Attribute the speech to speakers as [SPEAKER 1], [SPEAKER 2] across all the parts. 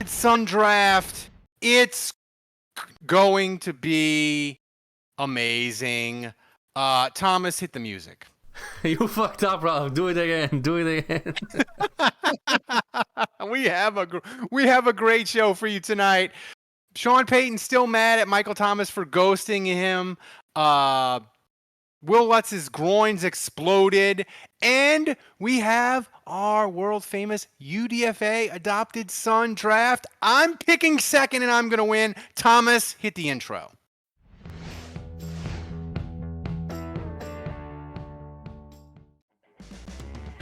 [SPEAKER 1] Sun draft. It's going to be amazing. Thomas, hit the music.
[SPEAKER 2] You fucked up, bro. Do it again.
[SPEAKER 1] We have a great show for you tonight. Sean Payton's still mad at Michael Thomas for ghosting him. Wil Lutz's groins exploded. And we have our world-famous UDFA adopted son draft. I'm picking second, and I'm going to win. Thomas, hit the intro.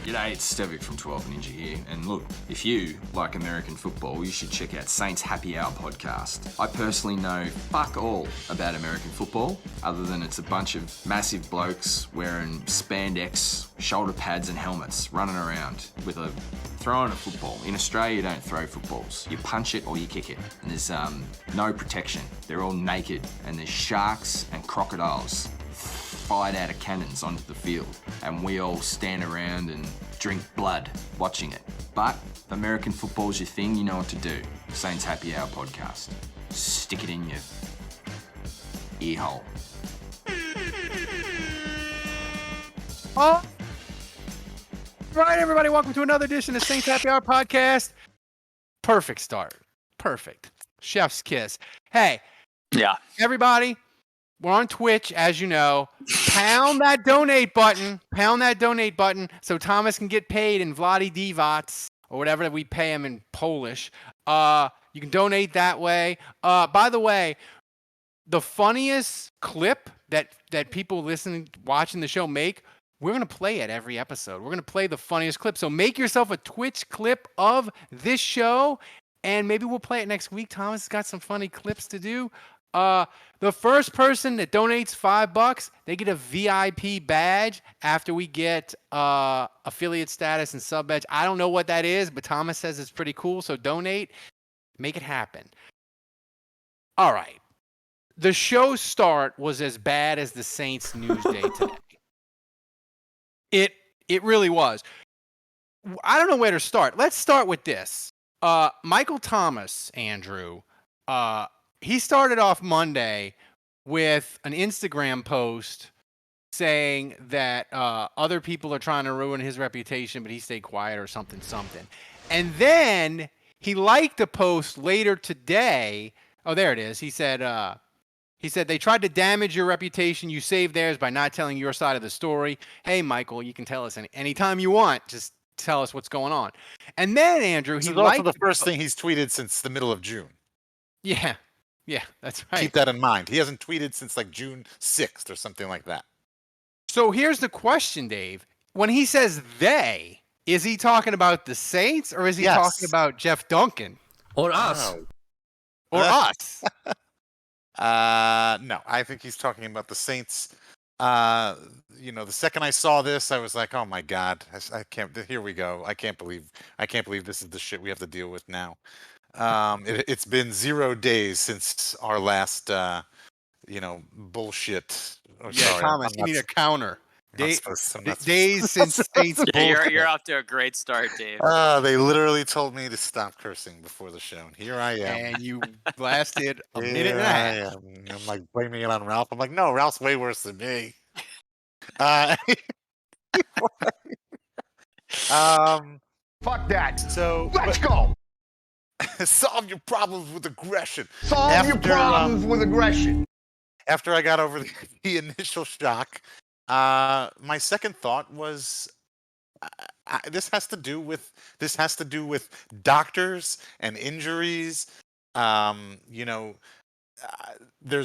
[SPEAKER 3] G'day, it's Stevic from 12 Ninja here, and look, if you like American football, you should check out Saints Happy Hour podcast. I personally know fuck all about American football, other than it's a bunch of massive blokes wearing spandex, shoulder pads and helmets, running around with throwing a football. In Australia, you don't throw footballs. You punch it or you kick it, and there's no protection. They're all naked, and there's sharks and crocodiles fired out of cannons onto the field, and we all stand around and drink blood watching it. But if American football's your thing, you know what to do. Saints Happy Hour podcast. Stick it in your ear hole.
[SPEAKER 1] All right, everybody, welcome to another edition of Saints Happy Hour podcast. Perfect start. Perfect. Chef's kiss. Hey.
[SPEAKER 4] Yeah.
[SPEAKER 1] Everybody, we're on Twitch, as you know. Pound that donate button. So Thomas can get paid in Vladi Divac or whatever we pay him in Polish. You can donate that way. By the way, the funniest clip that people watching the show make, we're going to play it every episode. We're going to play the funniest clip. So make yourself a Twitch clip of this show, and maybe we'll play it next week. Thomas has got some funny clips to do. The first person that donates $5, they get a VIP badge after we get affiliate status and sub badge. I don't know what that is, but Thomas says it's pretty cool. So donate, make it happen. All right. The show start was as bad as the Saints news day today. It really was. I don't know where to start. Let's start with this. Michael Thomas, Andrew, he started off Monday with an Instagram post saying that other people are trying to ruin his reputation, but he stayed quiet or something. And then he liked a post later today. Oh, there it is. He said they tried to damage your reputation. You saved theirs by not telling your side of the story. Hey, Michael, you can tell us anytime you want. Just tell us what's going on. And then, Andrew,
[SPEAKER 5] this is also the first thing he's tweeted since the middle of June.
[SPEAKER 1] Yeah, that's right.
[SPEAKER 5] Keep that in mind. He hasn't tweeted since like June 6th or something like that.
[SPEAKER 1] So here's the question, Dave. When he says they, is he talking about the Saints or is he talking about Jeff Duncan?
[SPEAKER 2] Or us?
[SPEAKER 1] Oh. Or us?
[SPEAKER 5] No, I think he's talking about the Saints. The second I saw this, I was like, oh my God, I can't. Here we go. I can't believe this is the shit we have to deal with now. It's been 0 days since our last, bullshit. Oh,
[SPEAKER 1] yeah, sorry, Thomas, you need a counter. Days since Saints.
[SPEAKER 4] Yeah, you're off to a great start, Dave.
[SPEAKER 5] They literally told me to stop cursing before the show, and here I am.
[SPEAKER 1] And you blasted a minute and a half.
[SPEAKER 5] I'm like blaming it on Ralph. I'm like, no, Ralph's way worse than me.
[SPEAKER 6] Fuck that.
[SPEAKER 5] So
[SPEAKER 6] let's go.
[SPEAKER 5] Solve your problems with aggression.
[SPEAKER 6] Solve your problems with aggression.
[SPEAKER 5] After I got over the initial shock, my second thought was this has to do with doctors and injuries. There's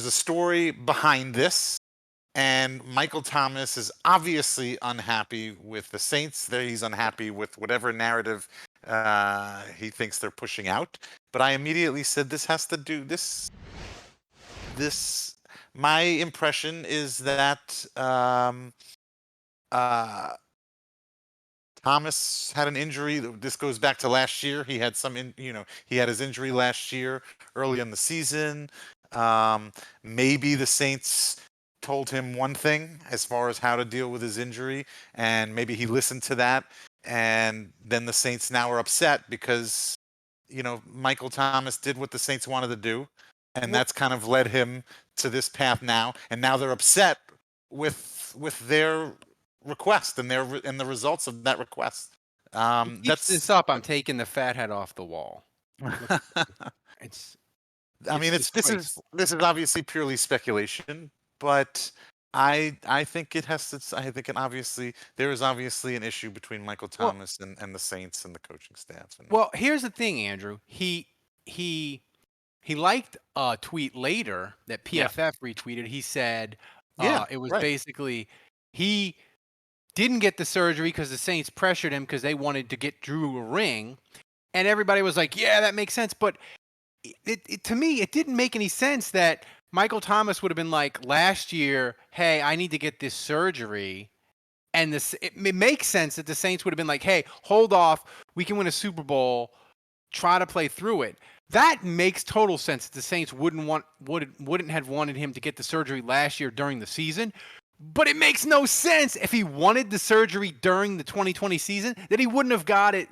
[SPEAKER 5] a story behind this, and Michael Thomas is obviously unhappy with the Saints. He's unhappy with whatever narrative he thinks they're pushing out. But I immediately said this has to do this. My impression is that Thomas had an injury. This goes back to last year. He had he had his injury last year, early in the season. Maybe the Saints told him one thing as far as how to deal with his injury, and maybe he listened to that, and then the Saints now are upset because Michael Thomas did what the Saints wanted to do, and that's kind of led him to this path now. And now they're upset with their request and the results of that request.
[SPEAKER 1] Keeps this up. I'm taking the fat head off the wall. It's.
[SPEAKER 5] I mean, this is obviously purely speculation, but I think it has to. I think there is obviously an issue between Michael Thomas and the Saints and the coaching staff.
[SPEAKER 1] Well, here's the thing, Andrew. He liked a tweet later that PFF retweeted. He said, it was basically he didn't get the surgery because the Saints pressured him because they wanted to get Drew a ring, and everybody was like, "Yeah, that makes sense." But to me, it didn't make any sense that Michael Thomas would have been like last year, "Hey, I need to get this surgery," and it makes sense that the Saints would have been like, "Hey, hold off. We can win a Super Bowl. Try to play through it." That makes total sense. The Saints wouldn't have wanted him to get the surgery last year during the season. But it makes no sense if he wanted the surgery during the 2020 season that he wouldn't have got it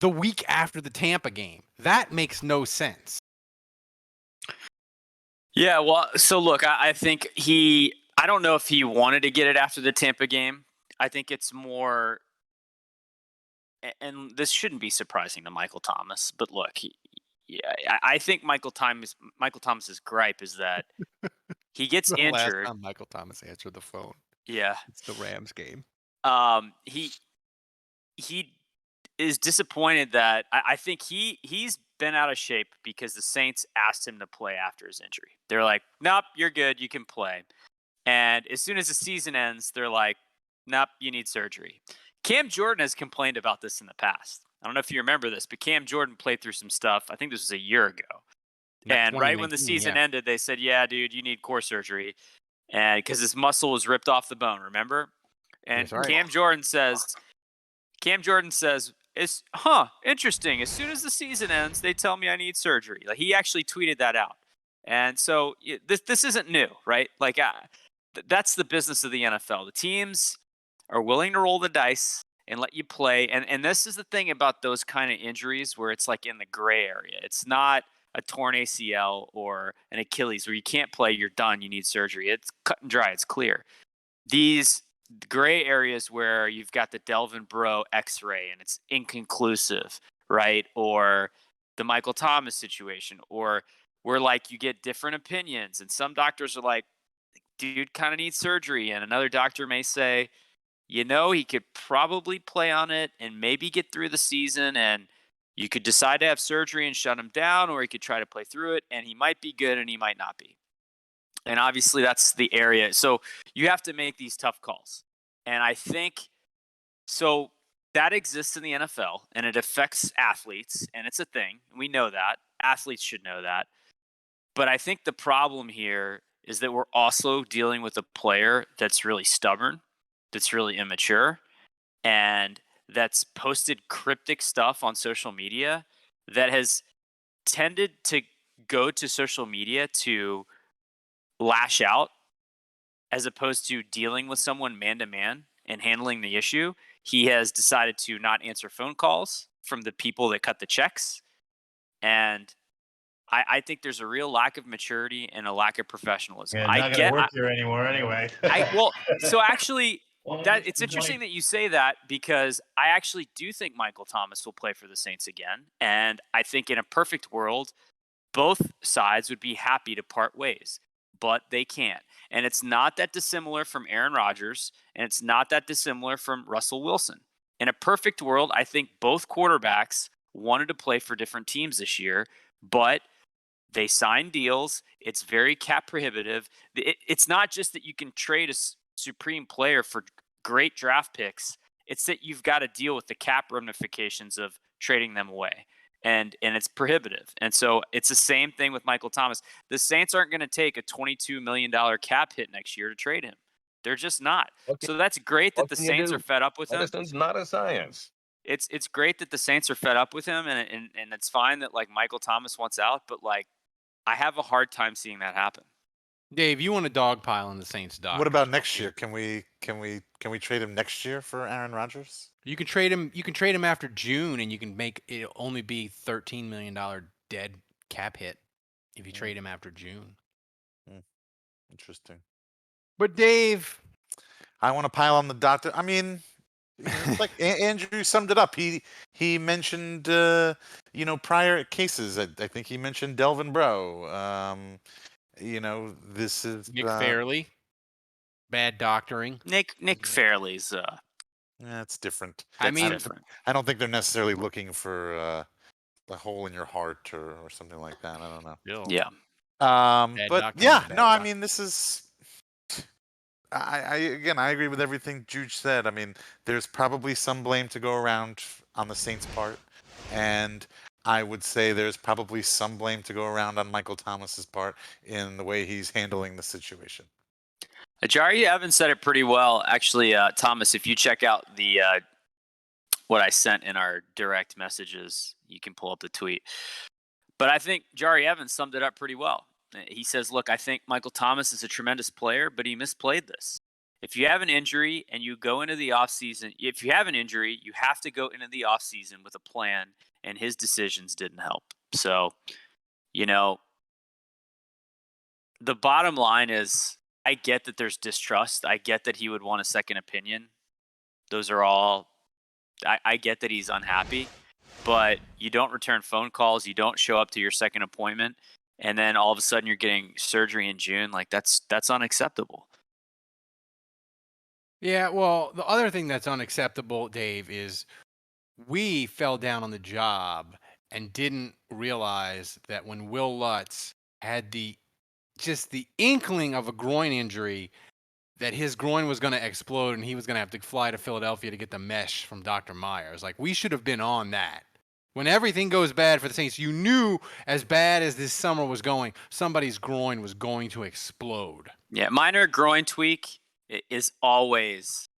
[SPEAKER 1] the week after the Tampa game. That makes no sense.
[SPEAKER 4] Yeah, well, so look, I think I don't know if he wanted to get it after the Tampa game. I think it's more, and this shouldn't be surprising to Michael Thomas, but look, I think Michael Thomas's gripe is that he gets injured.
[SPEAKER 1] Last time Michael Thomas answered the phone.
[SPEAKER 4] Yeah,
[SPEAKER 1] it's the Rams game.
[SPEAKER 4] He is disappointed that I think he's been out of shape because the Saints asked him to play after his injury. They're like, "Nope, you're good, you can play." And as soon as the season ends, they're like, "Nope, you need surgery." Cam Jordan has complained about this in the past. I don't know if you remember this, but Cam Jordan played through some stuff. I think this was a year ago. And right when the season ended, they said, "Yeah, dude, you need core surgery." And because his muscle was ripped off the bone, remember? And right. Cam Jordan says, "It's interesting. As soon as the season ends, they tell me I need surgery." Like, he actually tweeted that out. And so this isn't new, right? Like, that's the business of the NFL. The teams are willing to roll the dice and let you play. And this is the thing about those kind of injuries where it's like in the gray area. It's not a torn ACL or an Achilles where you can't play, you're done, you need surgery. It's cut and dry, it's clear. These gray areas where you've got the Delvin Breaux x-ray and it's inconclusive, right? Or the Michael Thomas situation, or where like you get different opinions and some doctors are like, "Dude kind of needs surgery," and another doctor may say, he could probably play on it and maybe get through the season, and you could decide to have surgery and shut him down, or he could try to play through it, and he might be good and he might not be. And obviously that's the area. So you have to make these tough calls. And I think so that exists in the NFL and it affects athletes, and it's a thing. We know that. Athletes should know that. But I think the problem here is that we're also dealing with a player that's really stubborn, that's really immature, and that's posted cryptic stuff on social media that has tended to go to social media to lash out as opposed to dealing with someone man to man and handling the issue. He has decided to not answer phone calls from the people that cut the checks. And I think there's a real lack of maturity and a lack of professionalism.
[SPEAKER 7] Yeah, not gonna work here anymore anyway.
[SPEAKER 4] So actually, it's interesting that you say that, because I actually do think Michael Thomas will play for the Saints again. And I think in a perfect world, both sides would be happy to part ways, but they can't. And it's not that dissimilar from Aaron Rodgers, and it's not that dissimilar from Russell Wilson. In a perfect world, I think both quarterbacks wanted to play for different teams this year, but they signed deals. It's very cap prohibitive. It's not just that you can trade a supreme player for great draft picks. It's that you've got to deal with the cap ramifications of trading them away. And it's prohibitive. And so it's the same thing with Michael Thomas. The Saints aren't going to take a $22 million cap hit next year to trade him. They're just not. Okay. So that's great that the Saints are fed up with him.
[SPEAKER 7] Medicine's not a science.
[SPEAKER 4] It's great that the Saints are fed up with him, and it's fine that like Michael Thomas wants out, but like I have a hard time seeing that happen.
[SPEAKER 1] Dave, you want a dog pile in the Saints dock.
[SPEAKER 5] What about next year? Can we trade him next year for Aaron Rodgers?
[SPEAKER 1] You can trade him after June, and you can make it only be $13 million dead cap hit if you trade him after June.
[SPEAKER 5] Interesting.
[SPEAKER 1] But Dave,
[SPEAKER 5] I want to pile on the doctor. I mean, it's like Andrew summed it up. He mentioned prior cases. I think he mentioned Delvin Breaux. This is
[SPEAKER 1] Nick Fairley, bad doctoring.
[SPEAKER 4] Nick Fairley's.
[SPEAKER 5] It's different.
[SPEAKER 1] I mean,
[SPEAKER 4] different.
[SPEAKER 5] I don't think they're necessarily looking for a hole in your heart or something like that. I don't know.
[SPEAKER 4] Yeah.
[SPEAKER 5] But yeah, no, I mean, this is. I agree with everything Juge said. I mean, there's probably some blame to go around on the Saints' part, and I would say there's probably some blame to go around on Michael Thomas's part in the way he's handling the situation.
[SPEAKER 4] Ajari Evans said it pretty well, actually. Thomas, if you check out the what I sent in our direct messages, you can pull up the tweet. But I think Jari Evans summed it up pretty well. He says, look, I think Michael Thomas is a tremendous player, but he misplayed this. If you have an injury and you go into the offseason, if you have an injury, you have to go into the offseason with a plan, and his decisions didn't help. So, the bottom line is I get that there's distrust. I get that he would want a second opinion. Those are all, I get that he's unhappy, but you don't return phone calls. You don't show up to your second appointment. And then all of a sudden you're getting surgery in June. Like that's unacceptable.
[SPEAKER 1] Yeah, well, the other thing that's unacceptable, Dave, is we fell down on the job and didn't realize that when Wil Lutz had just the inkling of a groin injury, that his groin was going to explode and he was going to have to fly to Philadelphia to get the mesh from Dr. Myers. Like, we should have been on that. When everything goes bad for the Saints, you knew as bad as this summer was going, somebody's groin was going to explode.
[SPEAKER 4] Yeah, minor groin tweak is always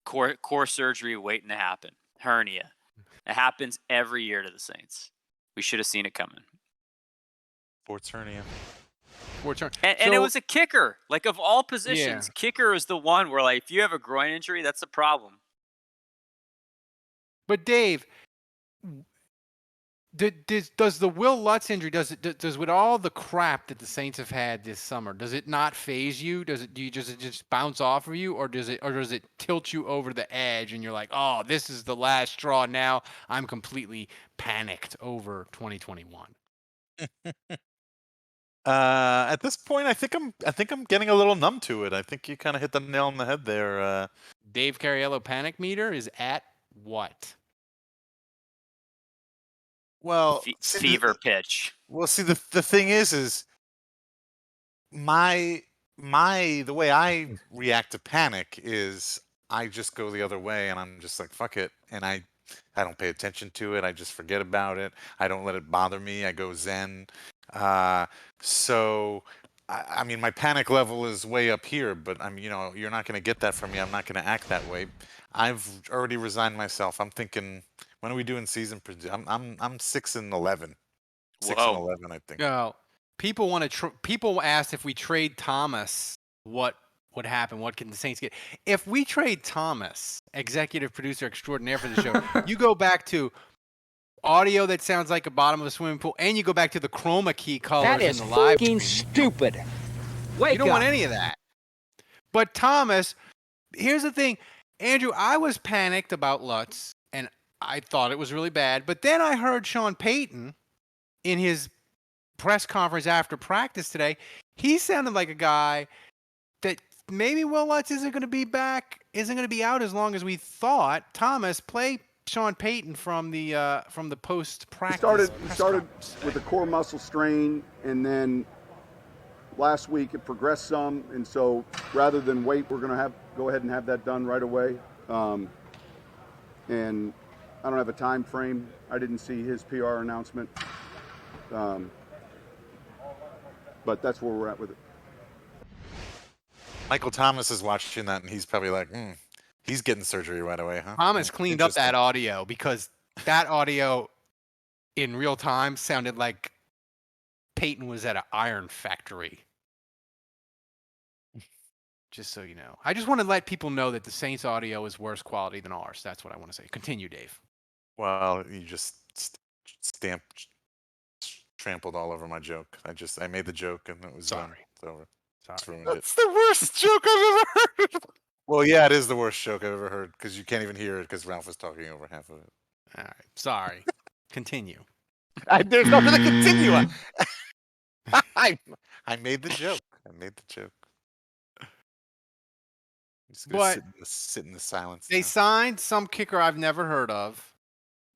[SPEAKER 4] core surgery waiting to happen. Hernia. It happens every year to the Saints. We should have seen it coming.
[SPEAKER 5] Sports hernia.
[SPEAKER 4] And it was a kicker. Like, of all positions, kicker is the one where, like, if you have a groin injury, that's a problem.
[SPEAKER 1] But Dave, does the Wil Lutz injury, does with all the crap that the Saints have had this summer, does it not phase you? Does it just bounce off of you, or does it tilt you over the edge and you're like, oh, this is the last straw now? I'm completely panicked over 2021.
[SPEAKER 5] At this point, I think I'm getting a little numb to it. I think you kind of hit the nail on the head there.
[SPEAKER 1] Dave Cariello panic meter is at what?
[SPEAKER 5] Well,
[SPEAKER 4] fever pitch.
[SPEAKER 5] Well, see, the thing is the way I react to panic is I just go the other way and I'm just like, fuck it. And I don't pay attention to it. I just forget about it. I don't let it bother me. I go zen. So, I mean, my panic level is way up here, but you're not going to get that from me. I'm not going to act that way. I've already resigned myself. I'm thinking, when are we doing season? I'm 6-11. 6-11, I think.
[SPEAKER 1] No, people asked if we trade Thomas, what would happen? What can the Saints get? If we trade Thomas, executive producer extraordinaire for the show, you go back to audio that sounds like a bottom of a swimming pool, and you go back to the chroma key colors in the live stream.
[SPEAKER 8] That is stupid.
[SPEAKER 1] You don't want any of that. But Thomas, here's the thing, Andrew, I was panicked about Lutz, and I thought it was really bad. But then I heard Sean Payton in his press conference after practice today. He sounded like a guy that maybe Wil Lutz isn't going to be out as long as we thought. Thomas, play Sean Payton from the post practice.
[SPEAKER 9] He started with a core muscle strain, and then last week it progressed some, and so rather than wait, we're going to go ahead and have that done right away. And I don't have a time frame. I didn't see his PR announcement, but that's where we're at with it.
[SPEAKER 5] Michael Thomas is watching that, and he's probably like, he's getting surgery right away, huh?
[SPEAKER 1] Thomas cleaned up that audio, because that audio in real time sounded like Payton was at an iron factory. Just so you know. I just want to let people know that the Saints audio is worse quality than ours. That's what I want to say. Continue, Dave.
[SPEAKER 5] Well, you just trampled all over my joke. I made the joke and it was done.
[SPEAKER 1] Sorry.
[SPEAKER 5] It's over.
[SPEAKER 1] Sorry.
[SPEAKER 5] Just ruined it.
[SPEAKER 1] That's the worst joke I've ever heard.
[SPEAKER 5] Well, yeah, it is the worst joke I've ever heard because you can't even hear it because Ralph was talking over half of it.
[SPEAKER 1] All right. Sorry. Continue.
[SPEAKER 5] There's nothing to continue on. I made the joke. Just gonna sit in the silence.
[SPEAKER 1] They
[SPEAKER 5] now.
[SPEAKER 1] signed some kicker I've never heard of.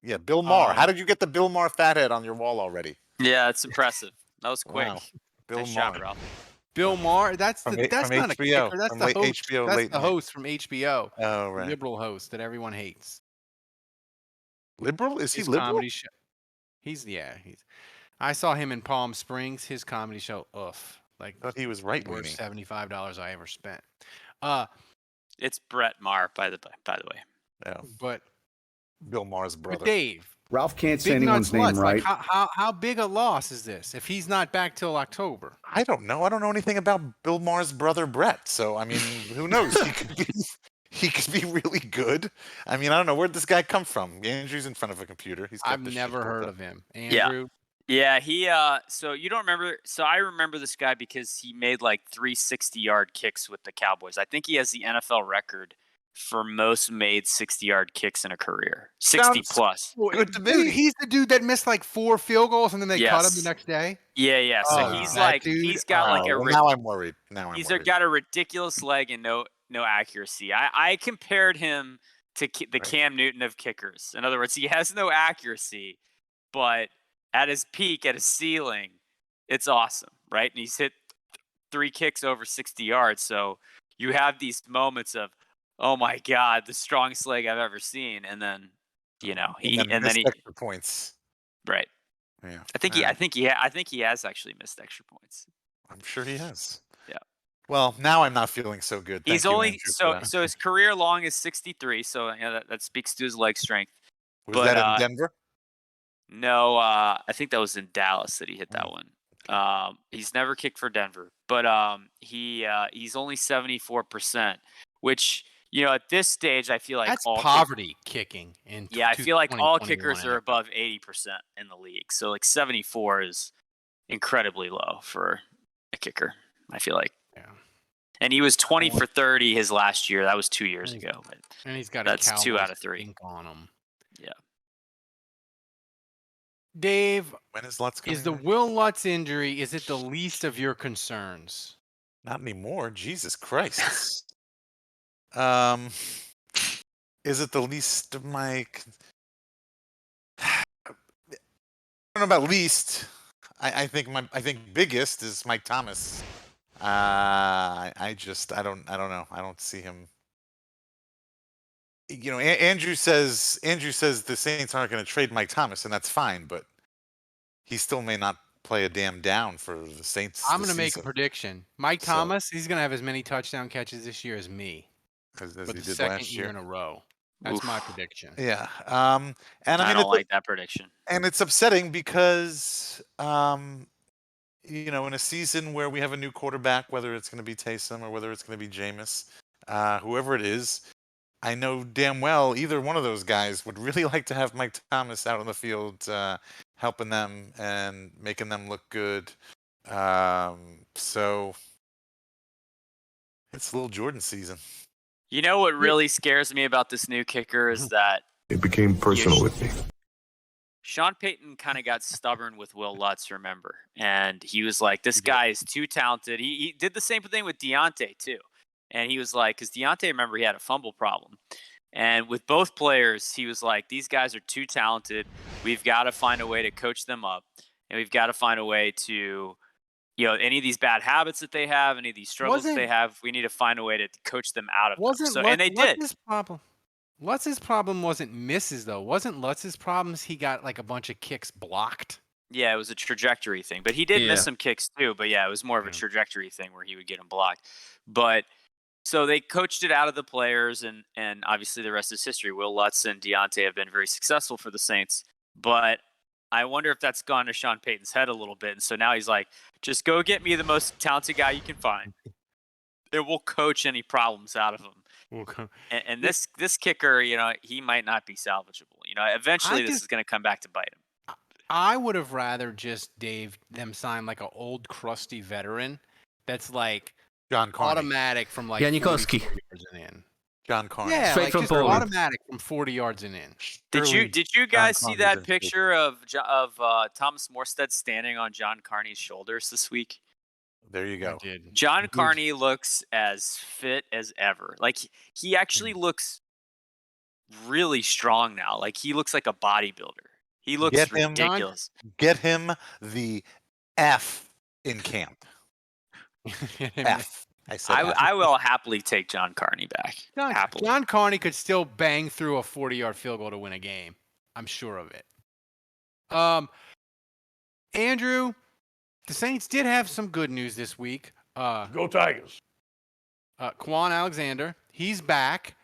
[SPEAKER 5] Yeah, Bill Maher. How did you get the Bill Maher fathead on your wall already?
[SPEAKER 4] Yeah, it's impressive. That was quick.
[SPEAKER 5] Wow. Bill
[SPEAKER 4] Nice
[SPEAKER 5] Maher.
[SPEAKER 4] job, Ralph.
[SPEAKER 1] Bill Maher. That's
[SPEAKER 5] From
[SPEAKER 1] not
[SPEAKER 5] HBO,
[SPEAKER 1] a kicker. That's
[SPEAKER 5] from
[SPEAKER 1] the host.
[SPEAKER 5] HBO
[SPEAKER 1] That's
[SPEAKER 5] late
[SPEAKER 1] the
[SPEAKER 5] night.
[SPEAKER 1] host from HBO.
[SPEAKER 5] Oh, right.
[SPEAKER 1] Liberal host that everyone hates.
[SPEAKER 5] Liberal? Is he
[SPEAKER 1] His
[SPEAKER 5] liberal?
[SPEAKER 1] comedy show. I saw him in Palm Springs. His comedy show. Like
[SPEAKER 5] I thought he was right wing.
[SPEAKER 1] worst $75 I ever spent.
[SPEAKER 4] It's Brett Maher, by the way.
[SPEAKER 5] Yeah.
[SPEAKER 1] But
[SPEAKER 5] Bill Maher's brother.
[SPEAKER 1] Dave.
[SPEAKER 9] Ralph can't say
[SPEAKER 1] Big
[SPEAKER 9] anyone's
[SPEAKER 1] Nuts
[SPEAKER 9] name
[SPEAKER 1] Lutz,
[SPEAKER 9] right.
[SPEAKER 1] Like how big a loss is this if he's not back till October?
[SPEAKER 5] I don't know. I don't know anything about Bill Maher's brother Brett. So I mean, who knows? He could be really good. I mean, I don't know where'd this guy come from. Andrew's in front of a computer.
[SPEAKER 1] I've never heard of him.
[SPEAKER 4] Yeah.
[SPEAKER 1] Andrew.
[SPEAKER 4] Yeah, he so you don't remember, so I remember this guy because he made like 3 60-yard kicks with the Cowboys. I think he has the NFL record for most made 60-yard kicks in a career. 60 plus.
[SPEAKER 5] Good to me.
[SPEAKER 1] He's the dude that missed like 4 field goals and then they cut him
[SPEAKER 4] Yes.
[SPEAKER 1] the next day.
[SPEAKER 4] Yeah. So
[SPEAKER 1] Oh,
[SPEAKER 4] he's
[SPEAKER 1] that
[SPEAKER 4] like
[SPEAKER 1] dude?
[SPEAKER 4] he's got like a
[SPEAKER 5] now I'm worried.
[SPEAKER 4] he's got a ridiculous leg and no accuracy. I compared him to the Cam Newton of kickers. In other words, he has no accuracy, but at his peak, at his ceiling, it's awesome, right? And he's hit 3 kicks over 60 yards. So you have these moments of, oh my God, the strongest leg I've ever seen, and then he
[SPEAKER 5] extra points.
[SPEAKER 4] Right.
[SPEAKER 5] Yeah.
[SPEAKER 4] I think he has actually missed extra points.
[SPEAKER 5] I'm sure he has.
[SPEAKER 4] Yeah.
[SPEAKER 5] Well, now I'm not feeling so good.
[SPEAKER 4] He's
[SPEAKER 5] Thank you,
[SPEAKER 4] only
[SPEAKER 5] Andrew, for that.
[SPEAKER 4] so his career long is 63. So that speaks to his leg strength.
[SPEAKER 5] Was that in Denver?
[SPEAKER 4] No, I think that was in Dallas that he hit that one. He's never kicked for Denver, but he's only 74%, which at this stage I feel like
[SPEAKER 1] That's
[SPEAKER 4] all
[SPEAKER 1] poverty kicking.
[SPEAKER 4] I feel like all kickers are above 80% in the league. So like 74 is incredibly low for a kicker. I feel like. Yeah. And he was 20 for 30 his last year. That was 2 years ago. But
[SPEAKER 1] and he's got
[SPEAKER 4] that's
[SPEAKER 1] a
[SPEAKER 4] 2 out of 3
[SPEAKER 1] on him.
[SPEAKER 4] Yeah.
[SPEAKER 5] Dave, when is Lutz coming
[SPEAKER 1] is the
[SPEAKER 5] back?
[SPEAKER 1] Wil Lutz injury, is it the least of your concerns?
[SPEAKER 5] Not anymore. Jesus Christ. Is it the least of my... I don't know about least. I think biggest is Mike Thomas. I don't know. I don't see him. Andrew says the Saints aren't going to trade Mike Thomas, and that's fine, but he still may not play a damn down for the Saints.
[SPEAKER 1] I'm going to make a prediction. Mike Thomas, he's going to have as many touchdown catches this year as me.
[SPEAKER 5] As
[SPEAKER 1] but
[SPEAKER 5] he
[SPEAKER 1] the
[SPEAKER 5] did
[SPEAKER 1] second
[SPEAKER 5] last
[SPEAKER 1] year
[SPEAKER 5] year
[SPEAKER 1] in a row. That's my prediction.
[SPEAKER 5] Yeah. And
[SPEAKER 4] I don't like that prediction.
[SPEAKER 5] And it's upsetting because in a season where we have a new quarterback, whether it's going to be Taysom or whether it's going to be Jameis, whoever it is, I know damn well either one of those guys would really like to have Mike Thomas out on the field helping them and making them look good. So it's Lil Jordan season.
[SPEAKER 4] You know what really scares me about this new kicker is that
[SPEAKER 8] it became personal with me.
[SPEAKER 4] Sean Payton kind of got stubborn with Wil Lutz, remember? And he was like, this guy is too talented. He did the same thing with Deontay, too. And he was like, because Deontay, remember, he had a fumble problem. And with both players, he was like, these guys are too talented. We've got to find a way to coach them up. And we've got to find a way to, any of these bad habits that they have, any of these struggles that they have, we need to find a way to coach them out of them. And they did.
[SPEAKER 1] Lutz's problem wasn't misses, though. Wasn't Lutz's problems he got like a bunch of kicks blocked?
[SPEAKER 4] Yeah, it was a trajectory thing. But he did miss some kicks, too. But, yeah, it was more of a trajectory thing where he would get them blocked. But so they coached it out of the players, and obviously the rest is history. Wil Lutz and Deontay have been very successful for the Saints. But I wonder if that's gone to Sean Payton's head a little bit. And so now he's like, just go get me the most talented guy you can find. will coach any problems out of him. And this kicker, he might not be salvageable. Eventually this is going to come back to bite him.
[SPEAKER 1] I would have rather just them sign like an old crusty veteran that's like
[SPEAKER 5] John Carney.
[SPEAKER 1] automatic from like 40 yards and in.
[SPEAKER 5] John Carney.
[SPEAKER 1] Yeah,
[SPEAKER 2] straight
[SPEAKER 1] like
[SPEAKER 2] from
[SPEAKER 1] just
[SPEAKER 2] Poland.
[SPEAKER 1] automatic from 40 yards and in.
[SPEAKER 4] Did you guys see that picture of Thomas Morstead standing on John Carney's shoulders this week?
[SPEAKER 5] There you go.
[SPEAKER 4] John Carney looks as fit as ever. Like he actually looks really strong now. Like he looks like a bodybuilder. He looks ridiculous.
[SPEAKER 5] Get him the F in camp. F.
[SPEAKER 4] I will happily take John Carney back. Happily.
[SPEAKER 1] John Carney could still bang through a 40-yard field goal to win a game. I'm sure of it. Andrew, the Saints did have some good news this week.
[SPEAKER 6] Go Tigers.
[SPEAKER 1] Kwon Alexander, he's back.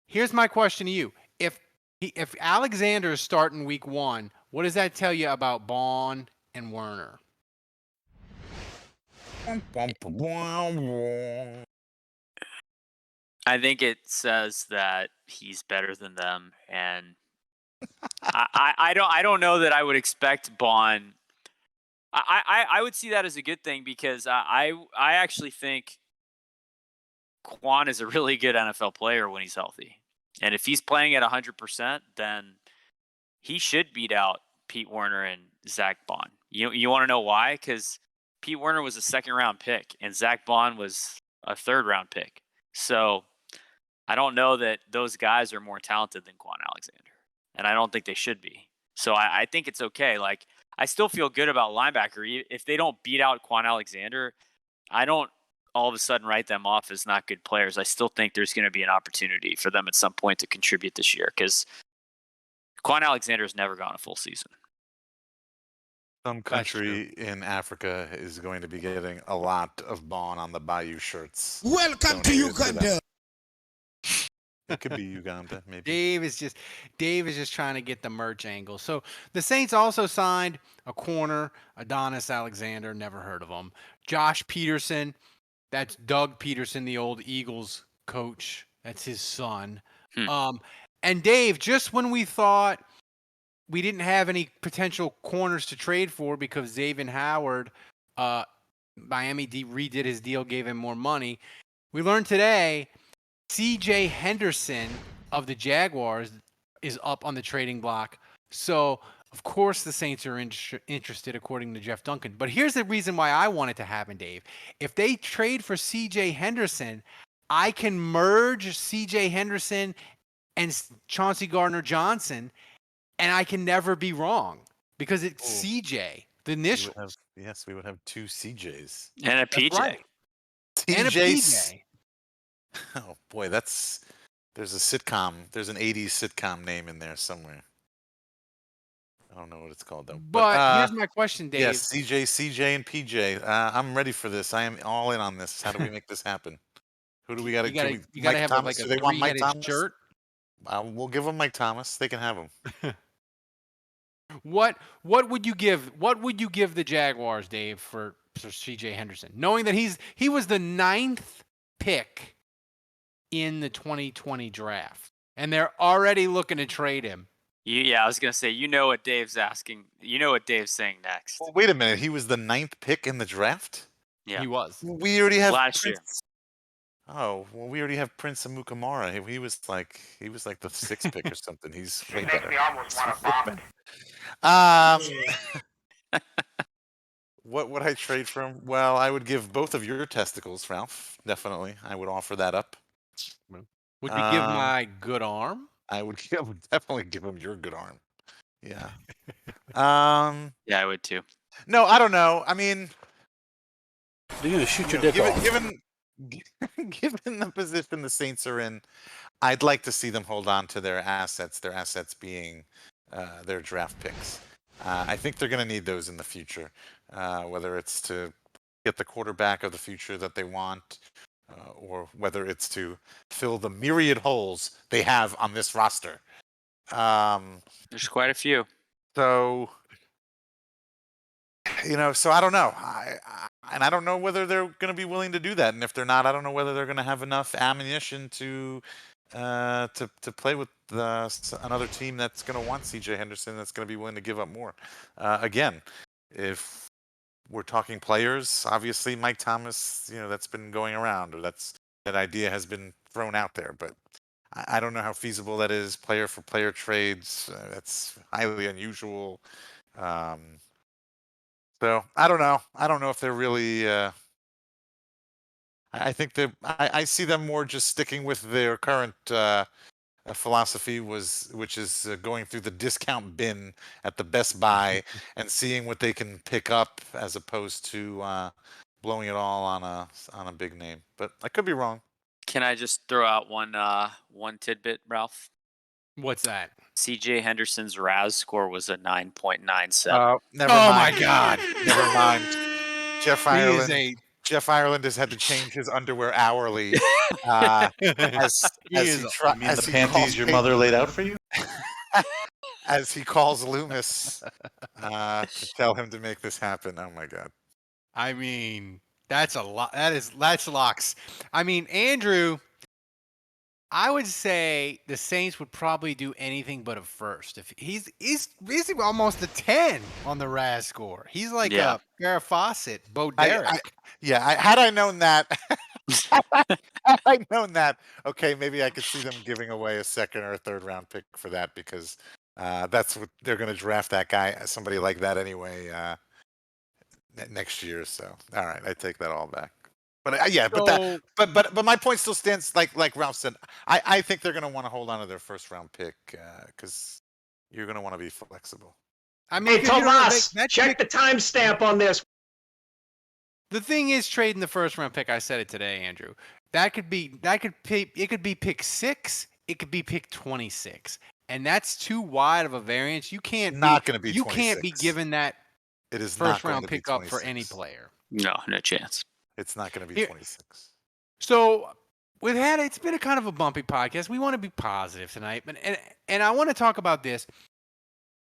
[SPEAKER 1] Here's my question to you: If Alexander is starting week 1, what does that tell you about Bond and Werner?
[SPEAKER 4] I think it says that he's better than them, and I don't know that I would expect Bond. I would see that as a good thing because I actually think Kwon is a really good NFL player when he's healthy, and if he's playing at 100%, then he should beat out Pete Werner and Zach Bond. You want to know why? Because Pete Werner was a 2nd-round pick, and Zach Bond was a 3rd-round pick. So I don't know that those guys are more talented than Kwon Alexander, and I don't think they should be. So I think it's okay. Like I still feel good about linebacker. If they don't beat out Kwon Alexander, I don't all of a sudden write them off as not good players. I still think there's going to be an opportunity for them at some point to contribute this year because Kwon Alexander has never gone a full season.
[SPEAKER 5] Some country in Africa is going to be getting a lot of Bond on the Bayou shirts.
[SPEAKER 10] Welcome to Uganda.
[SPEAKER 5] It could be Uganda, maybe.
[SPEAKER 1] Dave is just trying to get the merch angle. So the Saints also signed a corner, Adonis Alexander, never heard of him. Josh Peterson, that's Doug Peterson, the old Eagles coach. That's his son. And Dave, just when we thought we didn't have any potential corners to trade for because Xavien Howard, Miami redid his deal, gave him more money, we learned today CJ Henderson of the Jaguars is up on the trading block. So, of course, the Saints are interested, according to Jeff Duncan. But here's the reason why I want it to happen, Dave. If they trade for CJ Henderson, I can merge CJ Henderson and Chauncey Gardner-Johnson, and I can never be wrong because it's CJ, the initial.
[SPEAKER 5] We would have 2 CJs.
[SPEAKER 4] And a PJ.
[SPEAKER 1] Right. And a PJ.
[SPEAKER 5] Oh boy, there's a sitcom. There's an 80s sitcom name in there somewhere. I don't know what it's called though.
[SPEAKER 1] But here's my question, Dave.
[SPEAKER 5] Yes, CJ, and PJ. I'm ready for this. I am all in on this. How do we make this happen? Who do we got to?
[SPEAKER 1] You got to have like a 3-headed shirt.
[SPEAKER 5] We'll give them Mike Thomas. They can have him.
[SPEAKER 1] What would you give? What would you give the Jaguars, Dave, for CJ Henderson, knowing that he was the 9th pick in the 2020 draft, and they're already looking to trade him?
[SPEAKER 4] I was gonna say, what Dave's asking. What Dave's saying next.
[SPEAKER 5] Well, wait a minute. He was the 9th pick in the draft.
[SPEAKER 4] Yeah,
[SPEAKER 1] he was.
[SPEAKER 5] We already have
[SPEAKER 4] last year.
[SPEAKER 5] Oh well, we already have Prince Amukamara. He was like the 6th pick or something. He's way better.
[SPEAKER 6] Me almost want to vomit.
[SPEAKER 5] What would I trade for him? Well, I would give both of your testicles, Ralph. Definitely, I would offer that up.
[SPEAKER 1] Would you give my good arm?
[SPEAKER 5] I would definitely give him your good arm. Yeah.
[SPEAKER 4] Yeah, I would too.
[SPEAKER 5] No, I don't know. I mean,
[SPEAKER 10] You're gonna shoot your dick off.
[SPEAKER 5] Given the position the Saints are in, I'd like to see them hold on to their assets. Their assets being their draft picks. I think they're going to need those in the future, whether it's to get the quarterback of the future that they want, or whether it's to fill the myriad holes they have on this roster.
[SPEAKER 4] There's quite a few.
[SPEAKER 5] So, so I don't know. I don't know whether they're going to be willing to do that. And if they're not, I don't know whether they're going to have enough ammunition to play with another team that's going to want CJ Henderson, that's going to be willing to give up more. Again, if we're talking players, obviously Mike Thomas, that's been going around, or that idea has been thrown out there, but I don't know how feasible that is. Player for player trades, that's highly unusual. So I don't know. I don't know if they're really. I think I see them more just sticking with their current philosophy, which is going through the discount bin at the Best Buy and seeing what they can pick up, as opposed to blowing it all on a big name. But I could be wrong.
[SPEAKER 4] Can I just throw out one tidbit, Ralph?
[SPEAKER 1] What's that?
[SPEAKER 4] CJ Henderson's RAS score was a 9.97.
[SPEAKER 5] Never
[SPEAKER 1] Oh
[SPEAKER 5] mind.
[SPEAKER 1] my God.
[SPEAKER 5] Never mind. Jeff Ireland.
[SPEAKER 1] He is
[SPEAKER 5] Jeff Ireland has had to change his underwear hourly. As
[SPEAKER 10] the panties your mother laid out for you?
[SPEAKER 5] As he calls Loomis to tell him to make this happen. Oh my God.
[SPEAKER 1] I mean, that's a lot. That's locks. I mean, Andrew, I would say the Saints would probably do anything but a first. If he's almost a 10 on the RAS score. He's like a Farrah Fawcett, Bo Derek.
[SPEAKER 5] Had I known that, okay, maybe I could see them giving away a second or a third round pick for that, because that's what they're going to draft, that guy, somebody like that anyway, next year. So, all right, I take that all back. But but my point still stands. Like Ralph said, I think they're going to want to hold on to their first round pick, because you're going to want to be flexible.
[SPEAKER 1] I mean,
[SPEAKER 11] hey, Tomas, check the timestamp on this.
[SPEAKER 1] The thing is, trading the first round pick. I said it today, Andrew. It could be pick 6. It could be pick 26, and that's too wide of a variance. You can't.
[SPEAKER 5] Not going to be.
[SPEAKER 1] You
[SPEAKER 5] 26.
[SPEAKER 1] can't be given that.
[SPEAKER 5] It is
[SPEAKER 1] first
[SPEAKER 5] not
[SPEAKER 1] round
[SPEAKER 5] going to
[SPEAKER 1] pick
[SPEAKER 5] be
[SPEAKER 1] up for any
[SPEAKER 5] 26.
[SPEAKER 1] player.
[SPEAKER 4] No chance.
[SPEAKER 5] It's not going to be 26.
[SPEAKER 1] So it's been a kind of a bumpy podcast. We want to be positive tonight, and I want to talk about this.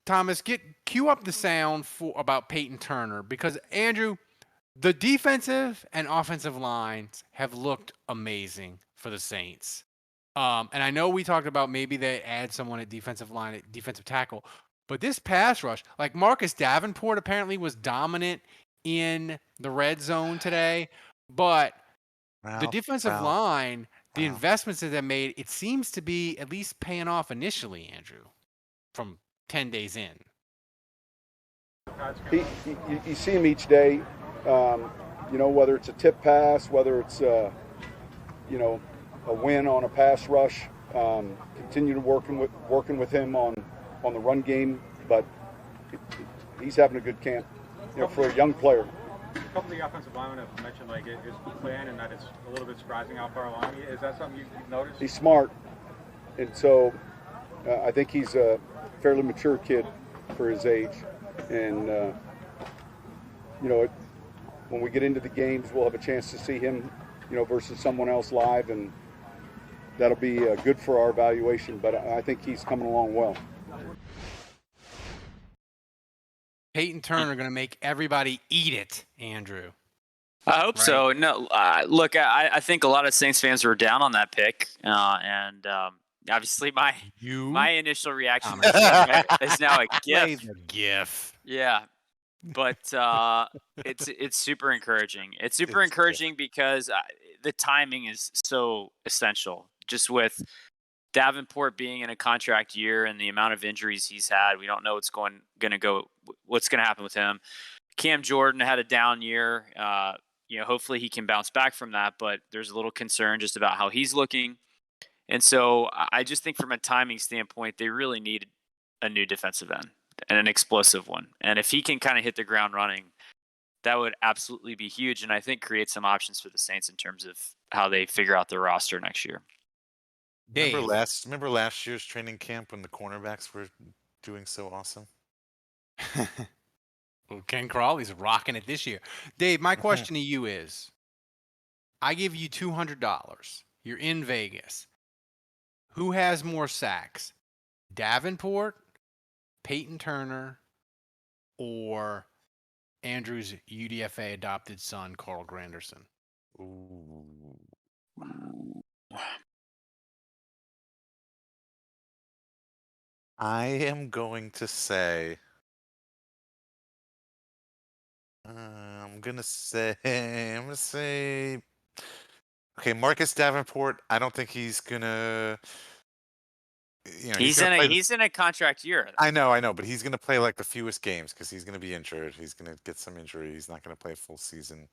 [SPEAKER 1] Thomas, cue up the sound about Payton Turner, because Andrew, the defensive and offensive lines have looked amazing for the Saints. And I know we talked about maybe they add someone at defensive line, at defensive tackle, but this pass rush, like Marcus Davenport apparently was dominant in the red zone today, but the defensive line, the investments that they made, it seems to be at least paying off initially, Andrew, from 10 days in.
[SPEAKER 9] You see him each day, whether it's a tip pass, whether it's, a win on a pass rush, continue to working with him on the run game, but he's having a good camp, for a young player.
[SPEAKER 12] A couple of the offensive linemen have mentioned his plan and that it's a little bit surprising how far along he is. Is that something you've noticed?
[SPEAKER 9] He's smart, and so I think he's a fairly mature kid for his age. And when we get into the games, we'll have a chance to see him, versus someone else live, and that'll be good for our evaluation. But I think he's coming along well.
[SPEAKER 1] Payton Turner going to make everybody eat it, Andrew.
[SPEAKER 4] I hope so. No, look, I think a lot of Saints fans were down on that pick, and obviously my initial reaction is now a GIF. Yeah, but it's super encouraging. It's super encouraging because the timing is so essential. Just with Davenport being in a contract year and the amount of injuries he's had, we don't know what's going to happen with him. Cam Jordan had a down year. Hopefully he can bounce back from that, but there's a little concern just about how he's looking. And so I just think from a timing standpoint, they really need a new defensive end and an explosive one. And if he can kind of hit the ground running, that would absolutely be huge. And I think create some options for the Saints in terms of how they figure out their roster next year.
[SPEAKER 5] Remember last year's training camp when the cornerbacks were doing so awesome?
[SPEAKER 1] Well, Ken Crawley's rocking it this year. Dave, my question to you is, I give you $200. You're in Vegas. Who has more sacks? Davenport, Payton Turner, or Andrew's UDFA adopted son, Carl Granderson.
[SPEAKER 5] Ooh. I am going to say. I'm gonna say. Okay, Marcus Davenport. I don't think he's gonna.
[SPEAKER 4] He's in a contract year.
[SPEAKER 5] I know, but he's gonna play like the fewest games because he's gonna be injured. He's gonna get some injury. He's not gonna play a full season.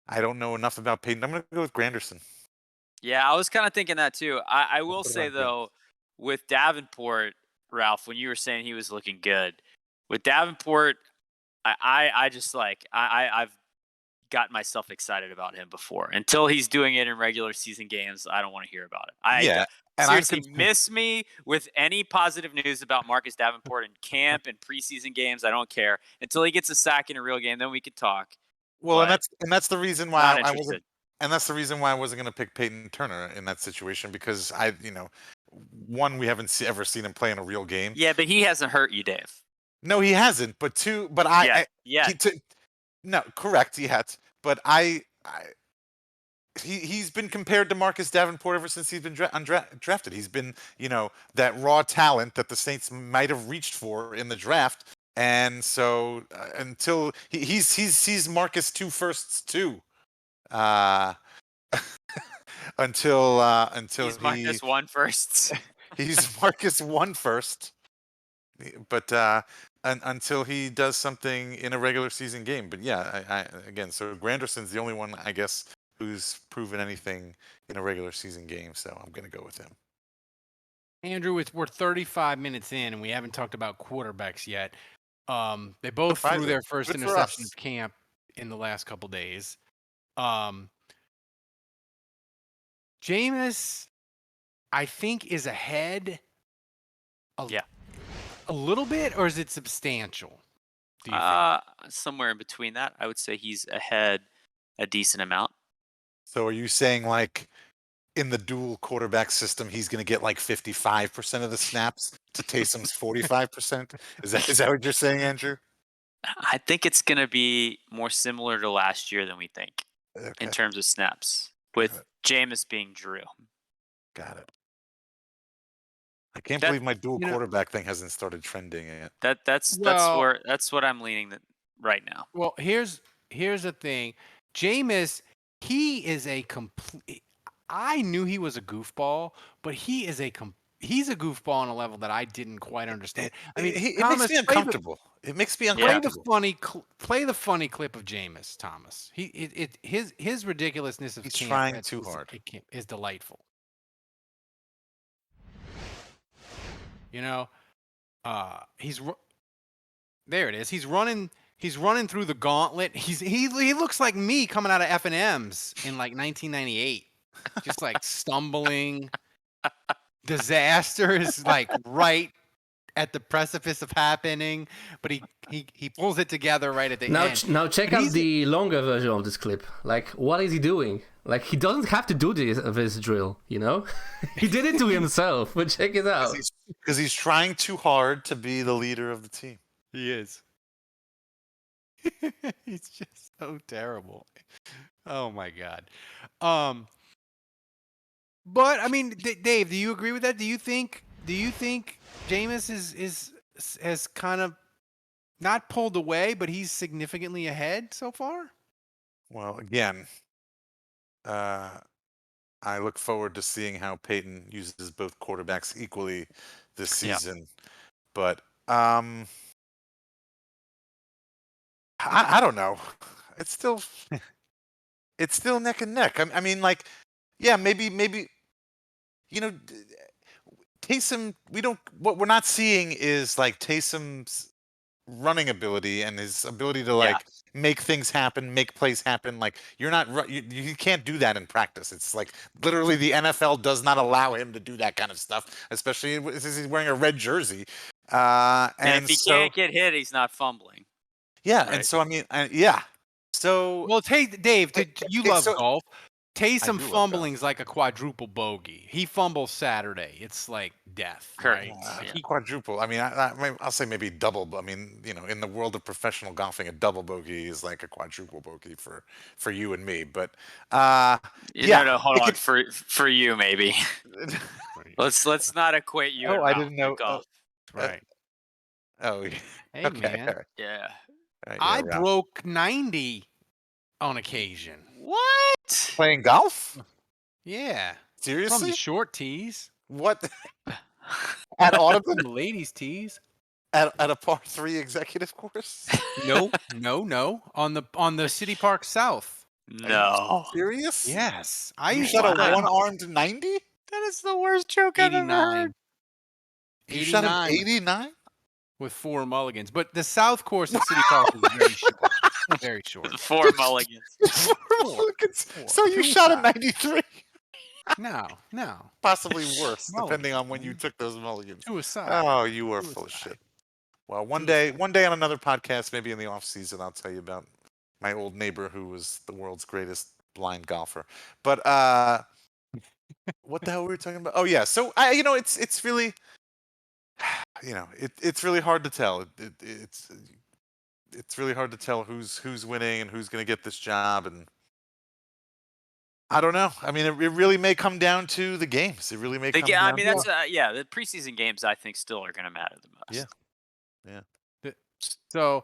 [SPEAKER 5] I don't know enough about Payton. I'm gonna go with Granderson.
[SPEAKER 4] Yeah, I was kind of thinking that too. I will say though, with Davenport, Ralph, when you were saying he was looking good, with Davenport, I've got myself excited about him before. Until he's doing it in regular season games, I don't want to hear about it. Seriously, miss me with any positive news about Marcus Davenport in camp and preseason games. I don't care until he gets a sack in a real game. Then we could talk.
[SPEAKER 5] Well, and that's the reason why I wasn't. And that's the reason why I wasn't going to pick Payton Turner in that situation because one, we haven't ever seen him play in a real game.
[SPEAKER 4] Yeah, but he hasn't hurt you, Dave.
[SPEAKER 5] No, he hasn't. But two, but no, correct, he has. But he's been compared to Marcus Davenport ever since he's been drafted. He's been, that raw talent that the Saints might have reached for in the draft. And so until he's Marcus 2 firsts too. Until
[SPEAKER 4] he's Marcus 1 firsts.
[SPEAKER 5] He's Marcus 1 first. But until he does something in a regular season game. But yeah, again, so Granderson's the only one, I guess, who's proven anything in a regular season game. So I'm going to go with him.
[SPEAKER 1] Andrew, we're 35 minutes in, and we haven't talked about quarterbacks yet. They both threw their first interception of camp in the last couple days. Jameis, I think, is ahead. A little bit, or is it substantial? Do you think?
[SPEAKER 4] Somewhere in between that. I would say he's ahead a decent amount.
[SPEAKER 5] So are you saying like in the dual quarterback system, he's going to get like 55% of the snaps to Taysom's 45%? Is that what you're saying, Andrew?
[SPEAKER 4] I think it's going to be more similar to last year than we think in terms of snaps, with Jameis being Drew.
[SPEAKER 5] Got it. I can't believe my dual quarterback thing hasn't started trending yet.
[SPEAKER 4] That's what I'm leaning right now.
[SPEAKER 1] Well, here's the thing. Jameis, he is a complete. I knew he was a goofball, but he's a goofball on a level that I didn't quite understand. I mean,
[SPEAKER 5] it makes me uncomfortable. It makes me uncomfortable.
[SPEAKER 1] Play the funny clip of Jameis, Thomas. His ridiculousness of
[SPEAKER 5] he's trying too hard.
[SPEAKER 1] Is delightful. There it is. He's running through the gauntlet. He looks like me coming out of F&M's in like 1998. Just like stumbling. Disaster is like right at the precipice of happening, but he pulls it together right at the end.
[SPEAKER 2] Now check out the longer version of this clip. Like, what is he doing? Like, he doesn't have to do this drill, He did it to himself, but check it out.
[SPEAKER 5] Because he's trying too hard to be the leader of the team.
[SPEAKER 1] He is. He's just so terrible. Oh my God. But I mean, Dave, do you agree with that? Do you think Jameis has kind of not pulled away, but he's significantly ahead so far?
[SPEAKER 5] Well, again, I look forward to seeing how Payton uses both quarterbacks equally this season. But I don't know. It's still neck and neck. I mean, like, yeah, maybe. Taysom, what we're not seeing is like Taysom's running ability and his ability to make things happen, make plays happen. Like you can't do that in practice. It's like literally the NFL does not allow him to do that kind of stuff, especially since he's wearing a red jersey.
[SPEAKER 4] And if he can't get hit, he's not fumbling.
[SPEAKER 5] Yeah, right? And so I mean, yeah. So
[SPEAKER 1] well, hey, Dave, you love golf. Taysom
[SPEAKER 5] love
[SPEAKER 1] fumbling's like a quadruple bogey. He fumbles Saturday. It's like death, right?
[SPEAKER 5] Like quadruple. I mean, I'll say maybe double. I mean, in the world of professional golfing, a double bogey is like a quadruple bogey for you and me. But
[SPEAKER 4] No, hold on. For you, maybe. Let's not equate you.
[SPEAKER 5] Oh,
[SPEAKER 4] and
[SPEAKER 5] I
[SPEAKER 4] Ralph
[SPEAKER 5] didn't know.
[SPEAKER 4] to golf.
[SPEAKER 1] Right.
[SPEAKER 5] Oh, yeah.
[SPEAKER 1] Hey,
[SPEAKER 5] Okay.
[SPEAKER 1] man.
[SPEAKER 5] All right.
[SPEAKER 4] Yeah.
[SPEAKER 5] All right,
[SPEAKER 1] I
[SPEAKER 5] Ralph.
[SPEAKER 1] broke 90 on occasion.
[SPEAKER 4] What?
[SPEAKER 5] Playing golf?
[SPEAKER 1] Yeah. From
[SPEAKER 5] Seriously?
[SPEAKER 1] the short tees.
[SPEAKER 5] What? At Audubon?
[SPEAKER 1] The ladies' tees.
[SPEAKER 5] At a par 3 executive course?
[SPEAKER 1] No. On the City Park South.
[SPEAKER 4] No.
[SPEAKER 5] Serious?
[SPEAKER 1] Yes.
[SPEAKER 5] You shot a one-armed 90?
[SPEAKER 4] That is the worst joke I've ever heard.
[SPEAKER 5] 89. You shot an 89?
[SPEAKER 1] With 4 mulligans. But the South course at City Park is very short. Very short.
[SPEAKER 4] 4 mulligans.
[SPEAKER 5] 4 mulligans. So you shot a 93?
[SPEAKER 1] No.
[SPEAKER 5] Possibly worse, depending on when you took those mulligans.
[SPEAKER 1] 2 aside.
[SPEAKER 5] Oh, you are full of shit. Well, one day on another podcast, maybe in the off season, I'll tell you about my old neighbor who was the world's greatest blind golfer. But what the hell were we talking about? Oh yeah, so it's really, it's really hard to tell. It's really hard to tell who's winning and who's going to get this job, and I don't know. I mean, it really may come down to the games. It really may come down.
[SPEAKER 4] I mean, that's the preseason games I think still are going to matter the most.
[SPEAKER 5] Yeah.
[SPEAKER 1] So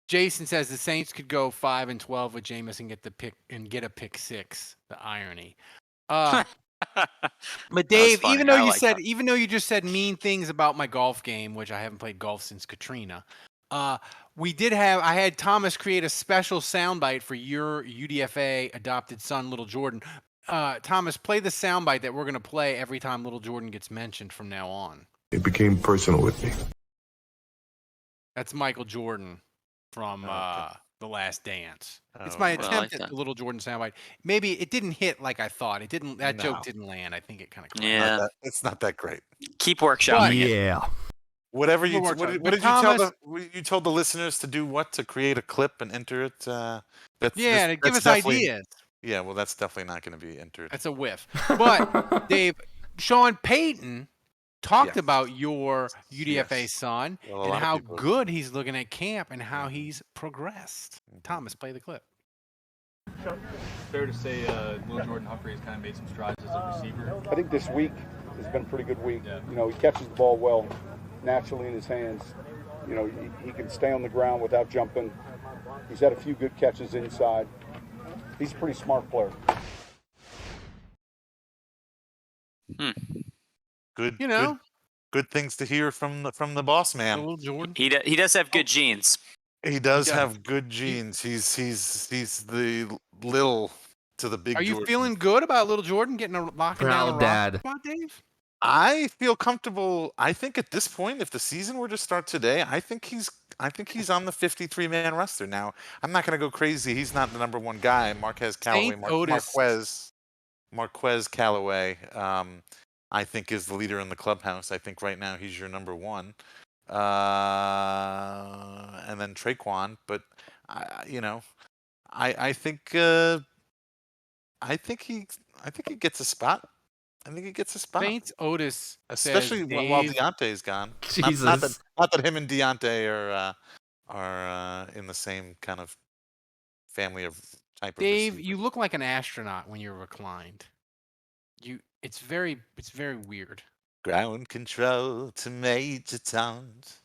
[SPEAKER 1] Jason says the Saints could go 5-12 with Jameis and get a pick 6. The irony. But Dave, even though you just said mean things about my golf game, which I haven't played golf since Katrina, I had Thomas create a special soundbite for your UDFA adopted son, Lil Jordan. Thomas, play the soundbite that we're going to play every time Lil Jordan gets mentioned from now on.
[SPEAKER 8] It became personal with me.
[SPEAKER 1] That's Michael Jordan from The Last Dance. It's
[SPEAKER 5] Oh,
[SPEAKER 1] my
[SPEAKER 5] well,
[SPEAKER 1] attempt at the Little Jordan soundbite. Maybe it didn't hit like I thought. That joke didn't land. I think it kind of.
[SPEAKER 4] Yeah.
[SPEAKER 5] It's not that great.
[SPEAKER 4] Keep workshopping it.
[SPEAKER 2] Yeah.
[SPEAKER 5] Whatever you
[SPEAKER 1] More
[SPEAKER 5] what
[SPEAKER 1] time.
[SPEAKER 5] did
[SPEAKER 1] But
[SPEAKER 5] you
[SPEAKER 1] Thomas-
[SPEAKER 5] you told the listeners to do what, to create a clip and enter it?
[SPEAKER 1] To
[SPEAKER 5] That's
[SPEAKER 1] give us
[SPEAKER 5] definitely-
[SPEAKER 1] ideas.
[SPEAKER 5] Yeah, well, that's definitely not going to be entered.
[SPEAKER 1] That's a whiff. But Dave, Sean Payton talked about your UDFA son
[SPEAKER 5] Well, a
[SPEAKER 1] and
[SPEAKER 5] lot of
[SPEAKER 1] how
[SPEAKER 5] people-
[SPEAKER 1] good he's looking at camp and how he's progressed. Thomas, play the clip.
[SPEAKER 12] Fair to say Lil Jordan Humphrey has kind of made some strides as a receiver.
[SPEAKER 9] I think this week has been a pretty good week. He catches the ball well, naturally in his hands. He can stay on the ground without jumping. He's had a few good catches inside. He's a pretty smart player.
[SPEAKER 5] Good,
[SPEAKER 1] You
[SPEAKER 5] good things to hear from the boss man.
[SPEAKER 1] Lil Jordan.
[SPEAKER 4] He does have good genes.
[SPEAKER 5] He does have good genes. He's the Lil to the big.
[SPEAKER 1] Are you
[SPEAKER 5] Jordan.
[SPEAKER 1] feeling good about Lil Jordan locking down the
[SPEAKER 2] Proud dad.
[SPEAKER 1] roster spot, Dave?
[SPEAKER 5] I feel comfortable. I think at this point, if the season were to start today, I think he's on the 53-man roster. Now, I'm not going to go crazy. He's not the number one guy. Marquez Callaway, Marquez Callaway, I think is the leader in the clubhouse. I think right now he's your number one, and then Kwon. But I think he gets a spot. I think he gets a spot.
[SPEAKER 1] Saints Otis,
[SPEAKER 5] Especially
[SPEAKER 1] says,
[SPEAKER 5] while
[SPEAKER 1] Dave,
[SPEAKER 5] Deontay's gone.
[SPEAKER 2] Jesus.
[SPEAKER 5] Not that him and Deontay are in the same kind of family of type of
[SPEAKER 1] Dave,
[SPEAKER 5] receiver.
[SPEAKER 1] you look like an astronaut when you're reclined. It's very weird.
[SPEAKER 5] Ground control to Major Towns.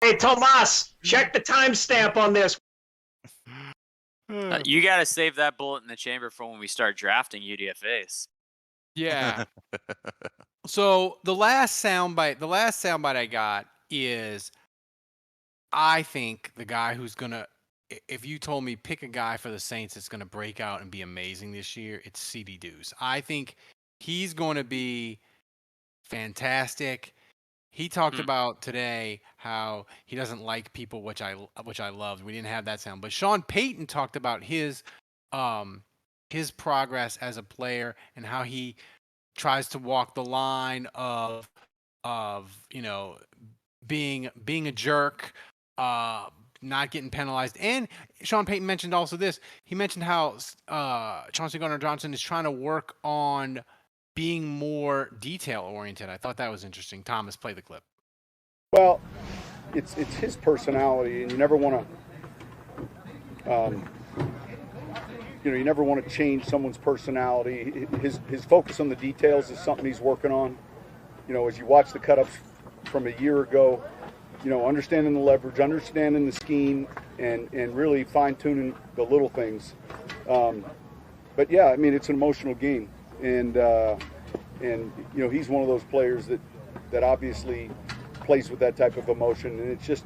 [SPEAKER 11] Hey, Tomas, check the timestamp on this.
[SPEAKER 4] You got to save that bullet in the chamber for when we start drafting UDFAs.
[SPEAKER 1] Yeah. So the last soundbite I got is, I think the guy who's gonna, if you told me pick a guy for the Saints that's gonna break out and be amazing this year, it's Ceedy Duce. I think he's going to be fantastic. He talked about today how he doesn't like people, which I loved. We didn't have that sound, but Sean Payton talked about his progress as a player and how he tries to walk the line of being a jerk, not getting penalized. And Sean Payton mentioned also this. He mentioned how Chauncey Gardner-Johnson is trying to work on being more detail-oriented. I thought that was interesting. Thomas, play the clip.
[SPEAKER 9] Well, it's his personality, and you never want to, you never want to change someone's personality. His focus on the details is something he's working on. As you watch the cut-ups from a year ago, understanding the leverage, understanding the scheme, and really fine-tuning the little things. But yeah, I mean, it's an emotional game, and he's one of those players that obviously plays with that type of emotion, and it's just,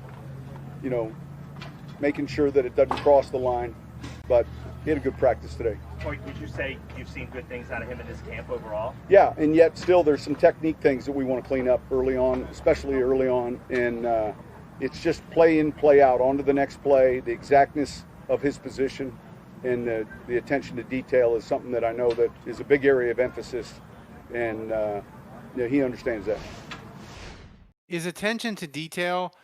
[SPEAKER 9] making sure that it doesn't cross the line. But he had a good practice today.
[SPEAKER 13] Would you say you've seen good things out of him in this camp overall?
[SPEAKER 9] Yeah, and yet still there's some technique things that we want to clean up early on, especially early on, and it's just play in, play out, on to the next play. The exactness of his position and the attention to detail is something that I know that is a big area of emphasis, and he understands that.
[SPEAKER 1] Is attention to detail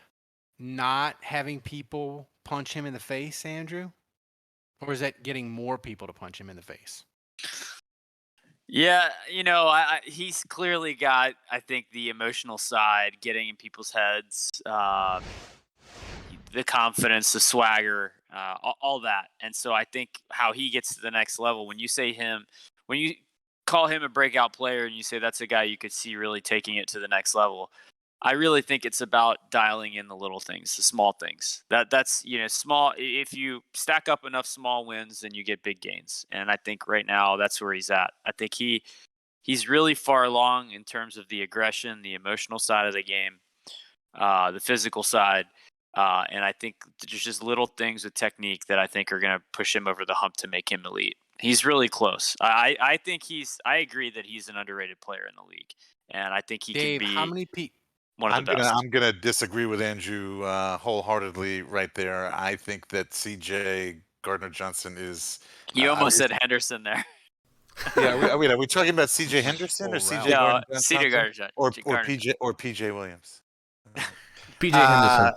[SPEAKER 1] not having people punch him in the face, Andrew? Or is that getting more people to punch him in the face?
[SPEAKER 4] Yeah, he's clearly got, I think, the emotional side, getting in people's heads, the confidence, the swagger, all that. And so I think how he gets to the next level, when you call him a breakout player and you say that's a guy you could see really taking it to the next level, I really think it's about dialing in the little things, the small things. That's small. If you stack up enough small wins, then you get big gains. And I think right now that's where he's at. I think he's really far along in terms of the aggression, the emotional side of the game, the physical side. And I think there's just little things with technique that I think are going to push him over the hump to make him elite. He's really close. I think I agree that he's an underrated player in the league. And I think he
[SPEAKER 1] Dave,
[SPEAKER 4] can be
[SPEAKER 1] how many people?
[SPEAKER 5] I'm gonna disagree with Andrew wholeheartedly right there. I think that CJ Gardner-Johnson is.
[SPEAKER 4] You almost said Henderson there.
[SPEAKER 5] Yeah, are we talking about CJ Henderson or CJ Gardner-Johnson? Or PJ Williams?
[SPEAKER 2] PJ Henderson.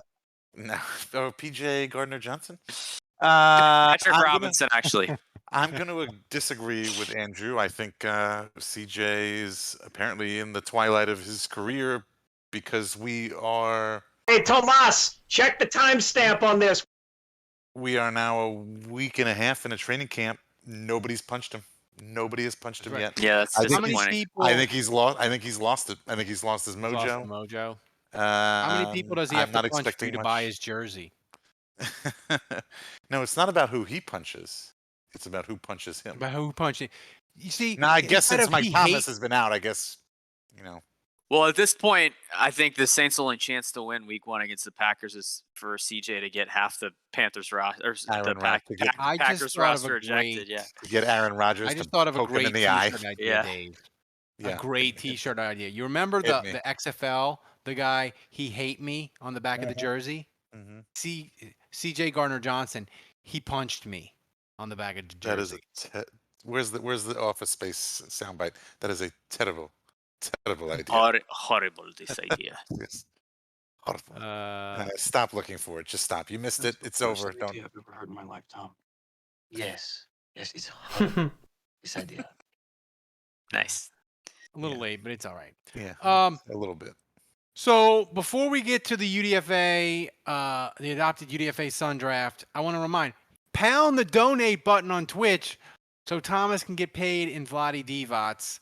[SPEAKER 5] No, or PJ Gardner-Johnson.
[SPEAKER 4] Patrick Robinson, actually.
[SPEAKER 5] I'm going to disagree with Andrew. I think CJ is apparently in the twilight of his career because we are.
[SPEAKER 11] Hey, Tomas, check the timestamp on this.
[SPEAKER 5] We are now a week and a half in a training camp. Nobody's punched him. Nobody has punched him yet.
[SPEAKER 4] Yeah, that's disappointing.
[SPEAKER 5] I think he's lost. I think he's lost it. I think he's lost his mojo.
[SPEAKER 1] How many people does he have to punch for you to buy his jersey?
[SPEAKER 5] No, it's not about who he punches. It's about who punches him.
[SPEAKER 1] About who punches. You see,
[SPEAKER 5] now I guess since Mike Thomas has been out, I guess
[SPEAKER 4] Well, at this point, I think the Saints' only chance to win Week 1 against the Packers is for CJ to get half the Panthers roster, or the Packers roster ejected. Yeah,
[SPEAKER 5] to get Aaron Rodgers.
[SPEAKER 1] I just thought of a great T-shirt idea,
[SPEAKER 4] yeah.
[SPEAKER 1] Dave. A great T-shirt idea. You remember the XFL, the guy "He Hate Me" on the back of the jersey? CJ Gardner-Johnson, he punched me on the back of the jersey.
[SPEAKER 5] That is where's the Office Space soundbite? That is a terrible idea.
[SPEAKER 4] Horrible this idea.
[SPEAKER 5] Yes. Horrible. Stop looking for it. Just stop. You missed it. It's over. Don't.
[SPEAKER 6] I've ever heard in my lifetime.
[SPEAKER 14] Yes, it's horrible. This idea.
[SPEAKER 4] Nice.
[SPEAKER 1] A little late, but it's all right.
[SPEAKER 5] Yeah. A little bit.
[SPEAKER 1] So before we get to the UDFA, the adopted UDFA Sun Draft, I want to remind, pound the donate button on Twitch so Thomas can get paid in Vladi Divac.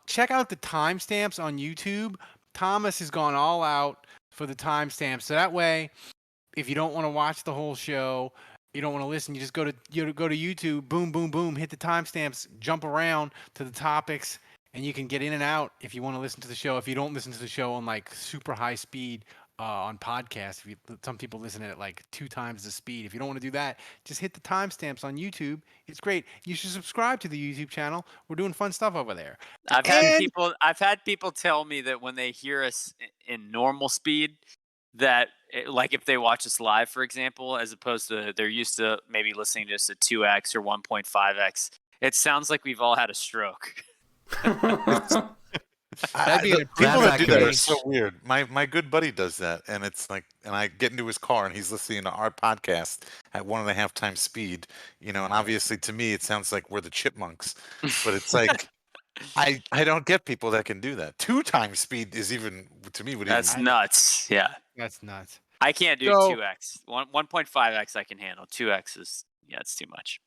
[SPEAKER 1] Check out the timestamps on YouTube. Thomas has gone all out for the timestamps. So that way, if you don't want to watch the whole show, you don't want to listen, you just go to YouTube, boom, boom, boom, hit the timestamps, jump around to the topics, and you can get in and out if you want to listen to the show. If you don't listen to the show on like super high speed on podcast, some people listen at like 2 times the speed. If you don't want to do that, just hit the timestamps on YouTube. It's great. You should subscribe to the YouTube channel. We're doing fun stuff over there.
[SPEAKER 4] I've had people tell me that when they hear us in normal speed, that like if they watch us live, for example, as opposed to they're used to maybe listening to us at 2x or 1.5x, it sounds like we've all had a stroke.
[SPEAKER 5] People that do that are so weird. My good buddy does that, and it's like, and I get into his car, and he's listening to our podcast at 1.5 times speed, and obviously to me it sounds like we're the chipmunks, but it's like I don't get people that can do that. 2 times speed is even to me would
[SPEAKER 4] That's
[SPEAKER 5] even
[SPEAKER 4] nuts. Yeah,
[SPEAKER 1] that's nuts.
[SPEAKER 4] I can't do 2x. 1.5x I can handle. 2x is it's too much.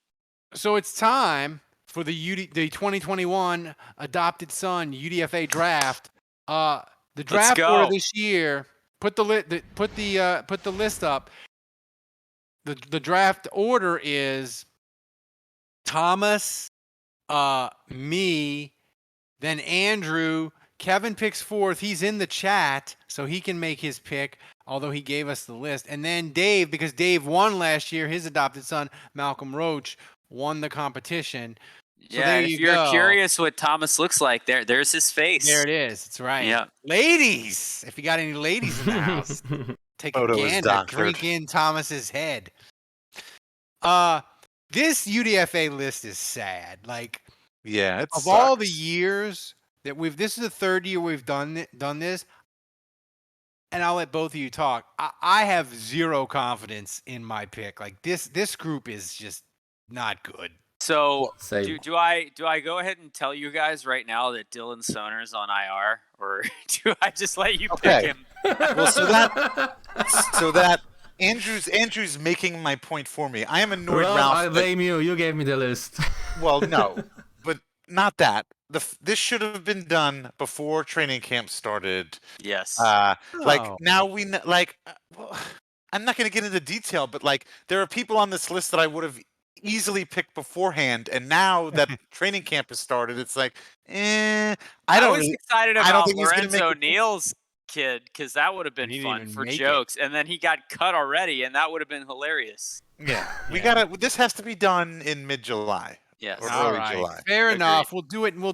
[SPEAKER 1] So it's time for the 2021 adopted son UDFA draft. The draft order this year. Put the list up. The draft order is Thomas, me, then Andrew. Kevin picks 4th. He's in the chat, so he can make his pick, although he gave us the list. And then Dave, because Dave won last year, his adopted son, Malcolm Roach, won the competition. So
[SPEAKER 4] Yeah, if you're curious what Thomas looks like, there's his face.
[SPEAKER 1] There it is. It's right.
[SPEAKER 4] Yeah.
[SPEAKER 1] Ladies, if you got any ladies in the house, take a gander, drink in Thomas's head. This UDFA list is sad. Like,
[SPEAKER 5] yeah,
[SPEAKER 1] of all the years that this is the 3rd year we've done this, and I'll let both of you talk. I have zero confidence in my pick. Like this group is just not good.
[SPEAKER 4] So do I go ahead and tell you guys right now that Dylan Soner's on IR, or do I just let you pick him?
[SPEAKER 5] Well, so that Andrew's making my point for me. I am annoyed, Ralph.
[SPEAKER 2] I blame you. You gave me the list.
[SPEAKER 5] Well, no, but not that. This should have been done before training camp started.
[SPEAKER 4] Yes.
[SPEAKER 5] Now we I'm not going to get into detail, but there are people on this list that I would have easily picked beforehand, and now that training camp has started, it's like, I
[SPEAKER 4] was excited about Lorenzo Neal's kid because that would have been fun for jokes, and then he got cut already, and that would have been hilarious.
[SPEAKER 5] Yeah, this has to be done in mid-July.
[SPEAKER 4] Yes.
[SPEAKER 5] Or early July.
[SPEAKER 1] Fair enough. We'll do it in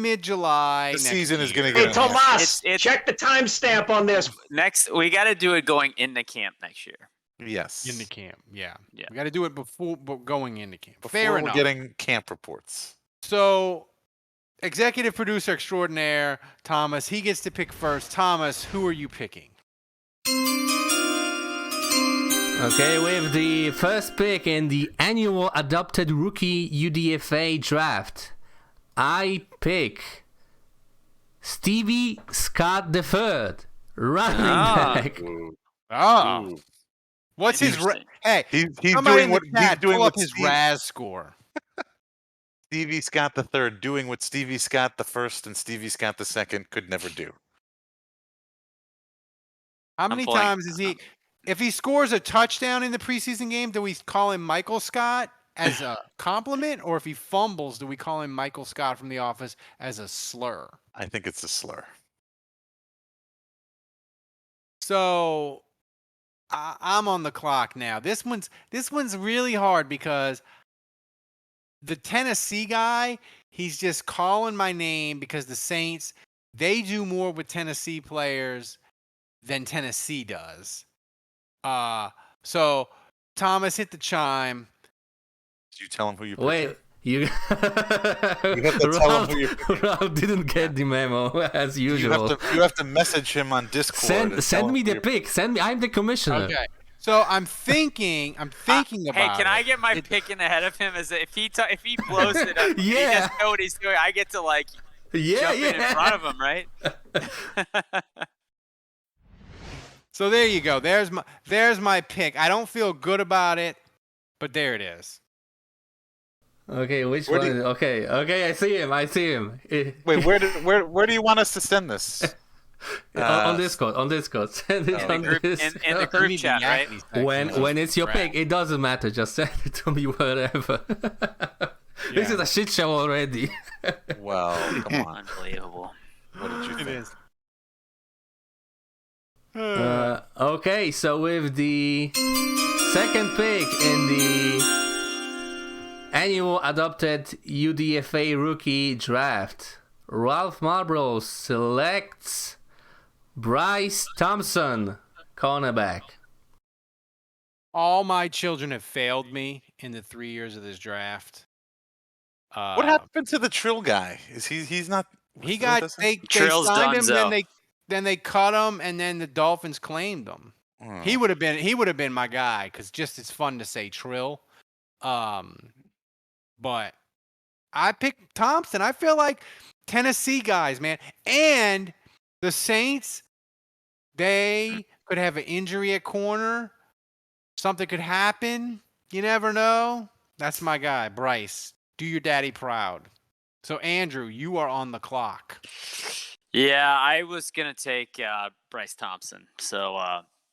[SPEAKER 1] mid-July.
[SPEAKER 5] The season is going to
[SPEAKER 11] Hey,
[SPEAKER 5] get
[SPEAKER 11] Tomas, check the timestamp on this.
[SPEAKER 4] We got to do it going into camp next year.
[SPEAKER 5] Yes.
[SPEAKER 1] Into camp, yeah. We got to do it before going into camp.
[SPEAKER 5] Before we're getting camp reports.
[SPEAKER 1] So, executive producer extraordinaire, Thomas, he gets to pick first. Thomas, who are you picking?
[SPEAKER 2] Okay, with the first pick in the annual adopted rookie UDFA draft, I pick Stevie Scott III, running back.
[SPEAKER 1] Oh. What's his hey?
[SPEAKER 5] He's doing what he's doing.
[SPEAKER 1] Pull up his RAS score.
[SPEAKER 5] Stevie Scott III doing what Stevie Scott I and Stevie Scott II could never do.
[SPEAKER 1] How many times is he? If he scores a touchdown in the preseason game, do we call him Michael Scott as a compliment, or if he fumbles, do we call him Michael Scott from The Office as a slur?
[SPEAKER 5] I think it's a slur.
[SPEAKER 1] So I'm on the clock now. This one's really hard because the Tennessee guy, he's just calling my name because the Saints, they do more with Tennessee players than Tennessee does. So Thomas, hit the chime.
[SPEAKER 5] Did you tell him who you picked?
[SPEAKER 2] Wait, you
[SPEAKER 5] have to tell him who you picked.
[SPEAKER 2] Ralph didn't get the memo as usual.
[SPEAKER 5] You have to message him on Discord.
[SPEAKER 2] Send me the pick. Send me. I'm the commissioner.
[SPEAKER 1] Okay. So I'm thinking about it.
[SPEAKER 4] Hey, can I get my pick in ahead of him? As if he blows it up, he doesn't know what he's doing. I get to jump in front of him, right?
[SPEAKER 1] So there you go. There's my pick. I don't feel good about it, but there it is.
[SPEAKER 2] Okay, which one? Okay, I see him.
[SPEAKER 5] Wait, where do you want us to send this?
[SPEAKER 2] On Discord. Send it on Discord.
[SPEAKER 4] In the group chat, right?
[SPEAKER 2] When it's your pick, it doesn't matter. Just send it to me wherever. This is a shit show already.
[SPEAKER 5] Well, come on.
[SPEAKER 4] Unbelievable.
[SPEAKER 5] What did you think?
[SPEAKER 1] It is.
[SPEAKER 2] Okay, so with the second pick in the annual adopted UDFA rookie draft, Ralph Marlborough selects Bryce Thompson, cornerback.
[SPEAKER 1] All my children have failed me in the 3 years of this draft.
[SPEAKER 5] What happened to the Trill guy? Is he's not
[SPEAKER 1] He got they
[SPEAKER 4] Trill's
[SPEAKER 1] signed him,
[SPEAKER 4] donezo.
[SPEAKER 1] then they cut him, and then the Dolphins claimed him. He would have been my guy because just it's fun to say Trill. But I picked Thompson. I feel like Tennessee guys, man, and the Saints. They could have an injury at corner. Something could happen. You never know. That's my guy, Bryce. Do your daddy proud. So, Andrew, you are on the clock.
[SPEAKER 4] Yeah, I was gonna take Bryce Thompson. So,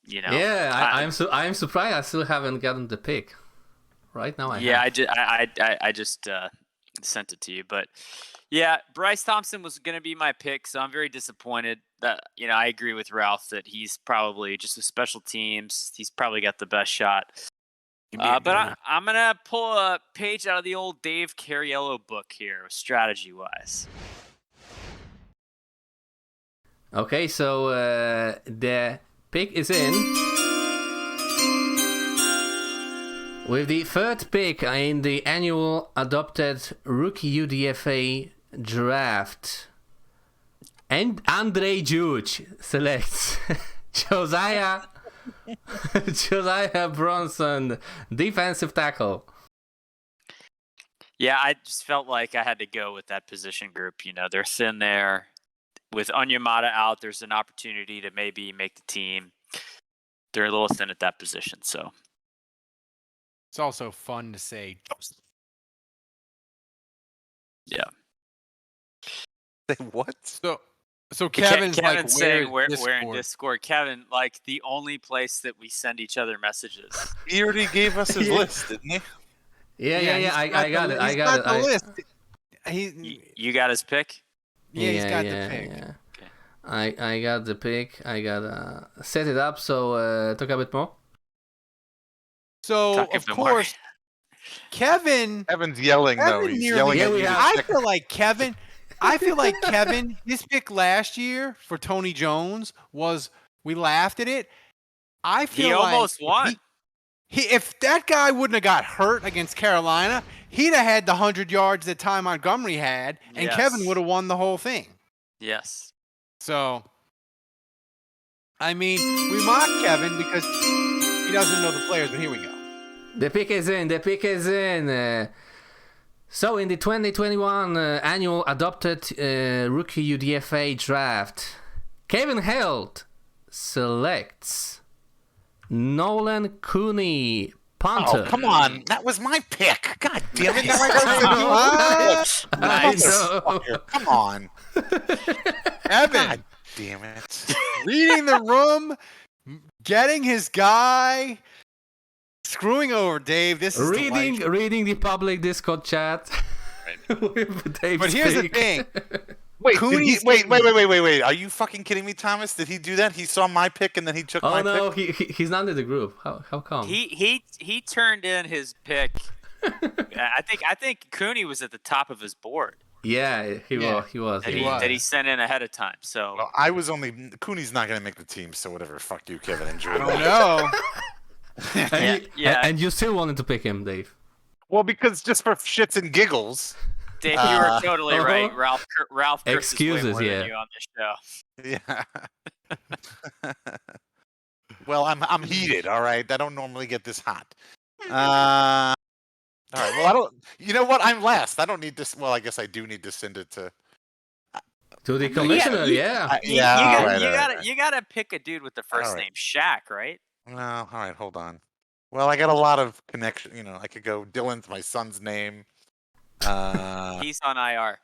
[SPEAKER 2] Yeah, I'm surprised I still haven't gotten the pick. Right now,
[SPEAKER 4] I just sent it to you, but yeah, Bryce Thompson was gonna be my pick. So I'm very disappointed that I agree with Ralph that he's probably just with special teams. He's probably got the best shot. But I'm gonna pull a page out of the old Dave Cariello book here, strategy-wise.
[SPEAKER 2] Okay, so the pick is in. With the third pick in the annual adopted rookie UDFA draft, and Andre Juge selects Josiah Bronson, defensive tackle.
[SPEAKER 4] Yeah, I just felt like I had to go with that position group. They're thin there. With Onyemata out, there's an opportunity to maybe make the team. They're a little thin at that position, so.
[SPEAKER 1] It's also fun to say.
[SPEAKER 4] Yeah.
[SPEAKER 5] Say what?
[SPEAKER 1] So Kevin's
[SPEAKER 4] saying we're
[SPEAKER 1] Discord.
[SPEAKER 4] in Discord. Kevin, like the only place that we send each other messages.
[SPEAKER 5] He already gave us his list, didn't he?
[SPEAKER 2] Yeah. I got it.
[SPEAKER 1] He's got the list.
[SPEAKER 4] You got his pick?
[SPEAKER 1] Yeah, he's got the pick.
[SPEAKER 2] Yeah. Okay. I got the pick. I got set it up. So talk a bit more.
[SPEAKER 1] So of course,
[SPEAKER 5] Kevin's yelling though. He's yelling at you.
[SPEAKER 1] I feel like Kevin. His pick last year for Tony Jones was we laughed at it. I feel
[SPEAKER 4] he
[SPEAKER 1] like
[SPEAKER 4] almost won.
[SPEAKER 1] If that guy wouldn't have got hurt against Carolina, he'd have had the 100 yards that Ty Montgomery had, and Kevin would have won the whole thing.
[SPEAKER 4] Yes.
[SPEAKER 1] So, I mean, we mock Kevin because he doesn't know the players, but here we go.
[SPEAKER 2] The pick is in. So, in the 2021 annual adopted rookie UDFA draft, Kevin Held selects Nolan Cooney, punter.
[SPEAKER 5] Oh, come on. That was my pick. God damn it.
[SPEAKER 2] I know.
[SPEAKER 5] Come on.
[SPEAKER 1] Evan.
[SPEAKER 5] God damn it.
[SPEAKER 1] Reading the room, getting his guy, screwing over Dave. This is
[SPEAKER 2] reading the public Discord chat.
[SPEAKER 1] But here's the thing.
[SPEAKER 5] Wait, wait. Are you fucking kidding me, Thomas? Did he do that? He saw my pick and then he took my pick?
[SPEAKER 2] Oh no, he's not in the group. How come?
[SPEAKER 4] He turned in his pick. I think Cooney was at the top of his board.
[SPEAKER 2] Yeah, he was.
[SPEAKER 4] That he sent in ahead of time. So
[SPEAKER 5] well, I was only Cooney's not gonna make the team, so whatever. Fuck you, Kevin. Enjoy.
[SPEAKER 1] Oh no.
[SPEAKER 2] And you still wanted to pick him, Dave.
[SPEAKER 5] Well, because just for shits and giggles.
[SPEAKER 4] Dave, you were totally right. Ralph
[SPEAKER 2] excuses,
[SPEAKER 4] way more than you on this show.
[SPEAKER 5] Yeah. Well, I'm heated. All right, I don't normally get this hot. All right. Well, I don't. You know what? I'm last. I don't need this. Well, I guess I do need to send it to
[SPEAKER 2] the commissioner.
[SPEAKER 4] You gotta pick a dude with the first
[SPEAKER 5] right.
[SPEAKER 4] name Shaq, right?
[SPEAKER 5] No. All right. Hold on. Well, I got a lot of connection. I could go Dylan's my son's name.
[SPEAKER 4] He's on IR.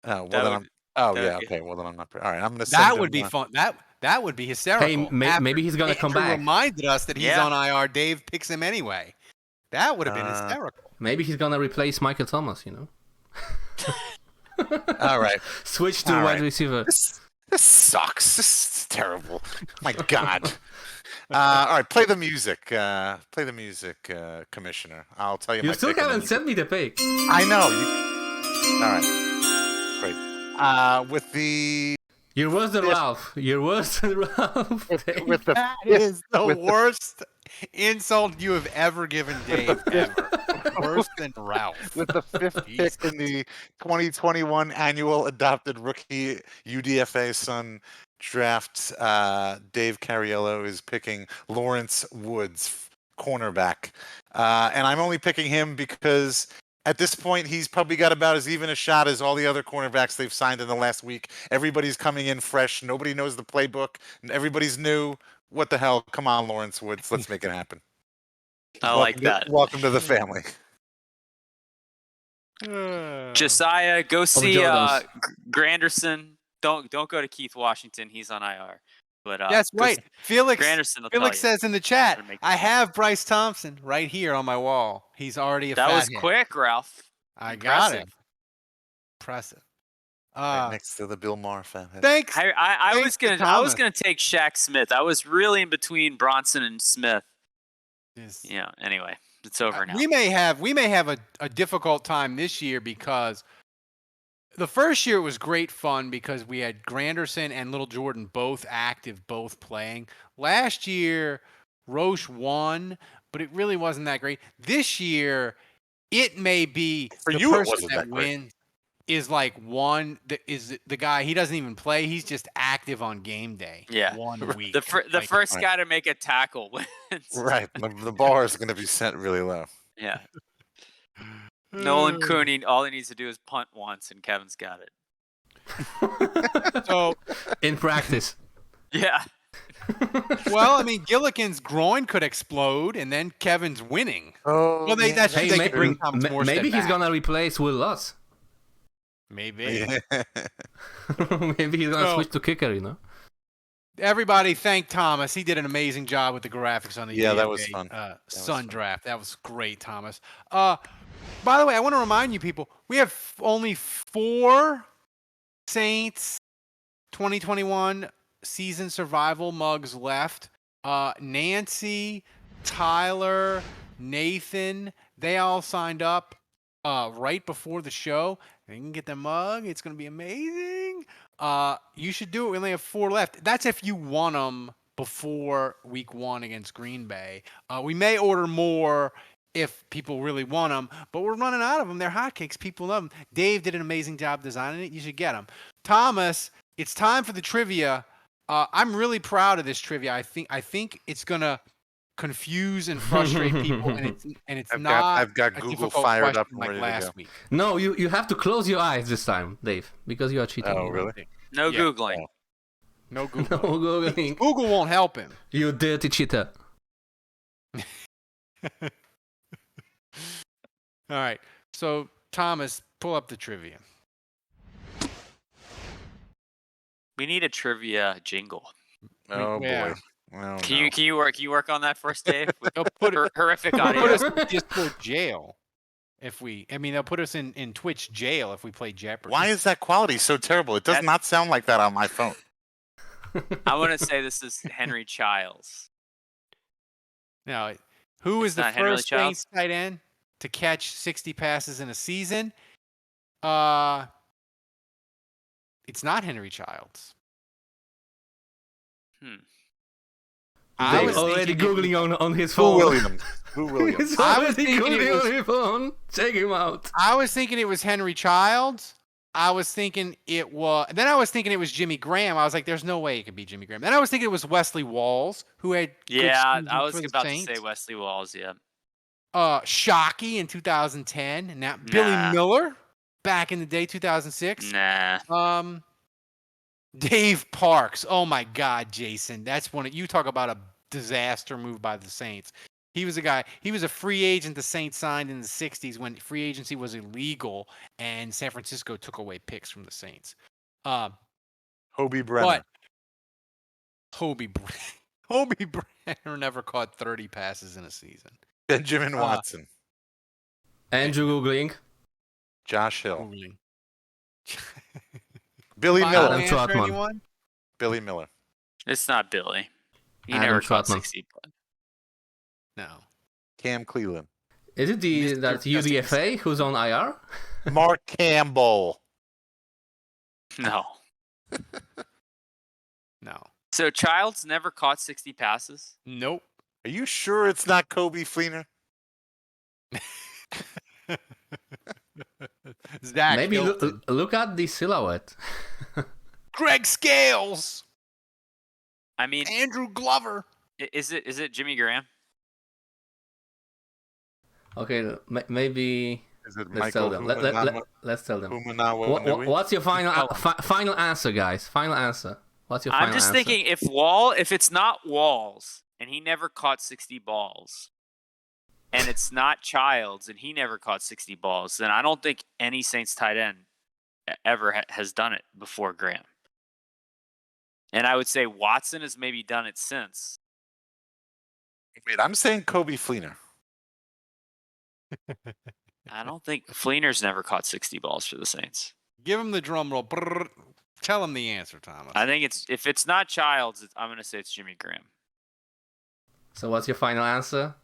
[SPEAKER 5] Oh well, okay. Well then I'm not. All right, I'm gonna.
[SPEAKER 1] That would be fun. That would be hysterical.
[SPEAKER 2] Hey, maybe he's gonna come back.
[SPEAKER 1] Reminded us that he's on IR. Dave picks him anyway. That would have been hysterical.
[SPEAKER 2] Maybe he's gonna replace Michael Thomas.
[SPEAKER 5] All right.
[SPEAKER 2] Switch to wide receiver.
[SPEAKER 5] This sucks. This is terrible. My God. All right, play the music. Commissioner. I'll tell you.
[SPEAKER 2] You
[SPEAKER 5] my
[SPEAKER 2] still
[SPEAKER 5] pick
[SPEAKER 2] haven't sent me the pick.
[SPEAKER 5] I know. All right. Great. With the.
[SPEAKER 2] You're worse than Ralph. You're worse than Ralph.
[SPEAKER 5] With
[SPEAKER 1] that is the worst insult you have ever given Dave. Ever. Worse than Ralph.
[SPEAKER 5] With the 5th pick in the 2021 annual adopted rookie UDFA Sun draft, Dave Cariello is picking Lawrence Woods, cornerback. And I'm only picking him because at this point, he's probably got about as even a shot as all the other cornerbacks they've signed in the last week. Everybody's coming in fresh. Nobody knows the playbook. And everybody's new. What the hell? Come on, Lawrence Woods. Let's make it happen.
[SPEAKER 4] I like that.
[SPEAKER 5] Welcome to the family.
[SPEAKER 4] Josiah, go see
[SPEAKER 2] Jordans.
[SPEAKER 4] Granderson. Don't go to Keith Washington. He's on IR. But
[SPEAKER 1] That's
[SPEAKER 4] go
[SPEAKER 1] right.
[SPEAKER 4] see
[SPEAKER 1] Felix
[SPEAKER 4] Granderson will tell
[SPEAKER 1] Felix
[SPEAKER 4] you.
[SPEAKER 1] says in the chat,
[SPEAKER 4] How to make
[SPEAKER 1] I
[SPEAKER 4] it.
[SPEAKER 1] have Bryce Thompson right here on my wall. He's already a
[SPEAKER 4] That
[SPEAKER 1] fat
[SPEAKER 4] was
[SPEAKER 1] hit.
[SPEAKER 4] quick, Ralph.
[SPEAKER 1] I got it.
[SPEAKER 4] Impressive.
[SPEAKER 1] Impressive.
[SPEAKER 5] Right next to the Bill Maher fan.
[SPEAKER 1] Thanks.
[SPEAKER 4] I was
[SPEAKER 1] Thanks to
[SPEAKER 4] gonna
[SPEAKER 1] Thomas.
[SPEAKER 4] take Shaq Smith. I was really in between Bronson and Smith.
[SPEAKER 1] Yes.
[SPEAKER 4] Yeah. Anyway, it's over now.
[SPEAKER 1] We may have a difficult time this year because the first year it was great fun because we had Granderson and Lil Jordan both active, both playing. Last year, Roche won, but it really wasn't that great. This year, it may be
[SPEAKER 5] For
[SPEAKER 1] the
[SPEAKER 5] you, it
[SPEAKER 1] person
[SPEAKER 5] wasn't
[SPEAKER 1] that
[SPEAKER 5] that great.
[SPEAKER 1] wins is like one that is the guy. He doesn't even play. He's just active on game day.
[SPEAKER 4] Yeah.
[SPEAKER 1] 1 week.
[SPEAKER 4] The
[SPEAKER 1] Like,
[SPEAKER 4] first
[SPEAKER 5] right.
[SPEAKER 4] guy to make a tackle wins.
[SPEAKER 5] Right. The bar is going to be set really low.
[SPEAKER 4] Yeah. Nolan Cooney, all he needs to do is punt once, and Kevin's got it.
[SPEAKER 1] So
[SPEAKER 2] In practice.
[SPEAKER 4] Yeah.
[SPEAKER 1] well, I mean, Gillikin's groin could explode, and then Kevin's winning.
[SPEAKER 5] Oh,
[SPEAKER 1] Well, they could bring Thomas Morstead
[SPEAKER 2] maybe he's
[SPEAKER 1] back.
[SPEAKER 2] gonna replace Wil Lutz.
[SPEAKER 1] Maybe.
[SPEAKER 2] Maybe he's gonna
[SPEAKER 1] So-
[SPEAKER 2] switch to kicker, you know?
[SPEAKER 1] Everybody thank Thomas. He did an amazing job with the graphics on the
[SPEAKER 5] Yeah, that
[SPEAKER 1] UDFA,
[SPEAKER 5] was fun.
[SPEAKER 1] Sun draft. That was great, Thomas. By the way, I want to remind you people, we have only 4 Saints 2021 season survival mugs left. Nancy, Tyler, Nathan, they all signed up right before the show. They can get their mug. It's going to be amazing. You should do it. We only have 4 left. That's if you want them before week 1 against Green Bay. We may order more if people really want them, but we're running out of them. They're hotcakes. People love them. Dave did an amazing job designing it. You should get them. Thomas, it's time for the trivia. I'm really proud of this trivia. I think it's gonna confuse and frustrate people, and it's
[SPEAKER 5] I've got
[SPEAKER 1] a
[SPEAKER 5] Google
[SPEAKER 1] difficult
[SPEAKER 5] fired up
[SPEAKER 1] question
[SPEAKER 5] and
[SPEAKER 1] like
[SPEAKER 5] ready to
[SPEAKER 1] last
[SPEAKER 5] go.
[SPEAKER 1] week.
[SPEAKER 2] No, you have to close your eyes this time, Dave, because you are cheating.
[SPEAKER 5] Oh, really?
[SPEAKER 4] No
[SPEAKER 1] Yeah.
[SPEAKER 4] Googling.
[SPEAKER 1] No
[SPEAKER 2] No
[SPEAKER 1] Google.
[SPEAKER 2] Googling.
[SPEAKER 1] Google won't help him.
[SPEAKER 2] You dirty cheater.
[SPEAKER 1] All right. So Thomas, pull up the trivia.
[SPEAKER 4] We need a trivia jingle.
[SPEAKER 5] Oh,
[SPEAKER 1] Yeah.
[SPEAKER 5] boy. Oh,
[SPEAKER 4] Can
[SPEAKER 5] no.
[SPEAKER 4] you work on that for us, Dave? With
[SPEAKER 1] They'll put
[SPEAKER 4] horrific
[SPEAKER 1] They'll
[SPEAKER 4] audio.
[SPEAKER 1] put us in Discord jail if we. I mean, they'll put us in Twitch jail if we play Jeopardy.
[SPEAKER 5] Why is that quality so terrible? It does not sound like that on my phone.
[SPEAKER 4] I want to say this is Henry Childs.
[SPEAKER 1] Now, who is the
[SPEAKER 4] not Henry
[SPEAKER 1] first
[SPEAKER 4] Childs?
[SPEAKER 1] Saints tight end to catch 60 passes in a season? It's not Henry Childs. I
[SPEAKER 2] Dave
[SPEAKER 1] was
[SPEAKER 2] already
[SPEAKER 1] thinking
[SPEAKER 2] Googling on his
[SPEAKER 5] Who
[SPEAKER 2] phone.
[SPEAKER 5] Williams? Who Williams?
[SPEAKER 2] He's
[SPEAKER 1] I was
[SPEAKER 2] already
[SPEAKER 1] thinking it
[SPEAKER 2] Googling
[SPEAKER 1] was-
[SPEAKER 2] on his phone. Check him out.
[SPEAKER 1] I was thinking it was Henry Childs. I was thinking it was. Then I was thinking it was Jimmy Graham. I was like, "There's no way it could be Jimmy Graham." Then I was thinking it was Wesley Walls, who had good
[SPEAKER 4] Yeah,
[SPEAKER 1] seasons
[SPEAKER 4] I was
[SPEAKER 1] for the
[SPEAKER 4] about to
[SPEAKER 1] Saints.
[SPEAKER 4] say Wesley Walls. Yeah.
[SPEAKER 1] Shockey in 2010. And now Billy
[SPEAKER 4] Nah.
[SPEAKER 1] Miller back in the day, 2006.
[SPEAKER 4] Nah.
[SPEAKER 1] Dave Parks. Oh my God, Jason. That's one. You talk about a disaster move by the Saints. He was a guy. He was a free agent the Saints signed in the 60s when free agency was illegal and San Francisco took away picks from the Saints.
[SPEAKER 5] Hobie Brenner.
[SPEAKER 1] But Hobie Brenner never caught 30 passes in a season.
[SPEAKER 5] Benjamin Watson.
[SPEAKER 2] Andrew Googling.
[SPEAKER 5] Josh Hill.
[SPEAKER 1] Googling.
[SPEAKER 5] Billy
[SPEAKER 1] Final
[SPEAKER 5] Miller.
[SPEAKER 1] answer,
[SPEAKER 2] Trotman.
[SPEAKER 1] anyone?
[SPEAKER 5] Billy Miller.
[SPEAKER 4] It's not Billy. He
[SPEAKER 2] Adam
[SPEAKER 4] never caught
[SPEAKER 2] Trotman.
[SPEAKER 4] 60.
[SPEAKER 1] No.
[SPEAKER 5] Cam Cleveland.
[SPEAKER 2] Is it that UDFA who's on IR?
[SPEAKER 5] Mark Campbell.
[SPEAKER 4] No.
[SPEAKER 1] No.
[SPEAKER 4] So Childs never caught 60 passes.
[SPEAKER 1] Nope.
[SPEAKER 5] Are you sure it's not Kobe Fleener?
[SPEAKER 1] Zach
[SPEAKER 2] Maybe
[SPEAKER 1] Hilton.
[SPEAKER 2] look at the silhouette.
[SPEAKER 1] Greg Scales.
[SPEAKER 4] I mean,
[SPEAKER 1] Andrew Glover.
[SPEAKER 4] Is it Jimmy Graham?
[SPEAKER 2] Okay, maybe.
[SPEAKER 5] Is it
[SPEAKER 2] Let's tell them. Let's tell them. What's your final answer, guys? Final answer. What's your final answer?
[SPEAKER 4] I'm just thinking if it's not Walls and he never caught 60 balls, and it's not Childs and he never caught 60 balls, then I don't think any Saints tight end ever has done it before Graham. And I would say Watson has maybe done it since.
[SPEAKER 5] Wait, I'm saying Kobe Fleener.
[SPEAKER 4] I don't think Fleener's never caught 60 balls for the Saints.
[SPEAKER 1] Give him the drum roll. Brrr. Tell him the answer, Thomas.
[SPEAKER 4] I think if it's not Childs, I'm going to say it's Jimmy Graham.
[SPEAKER 2] So what's your final answer?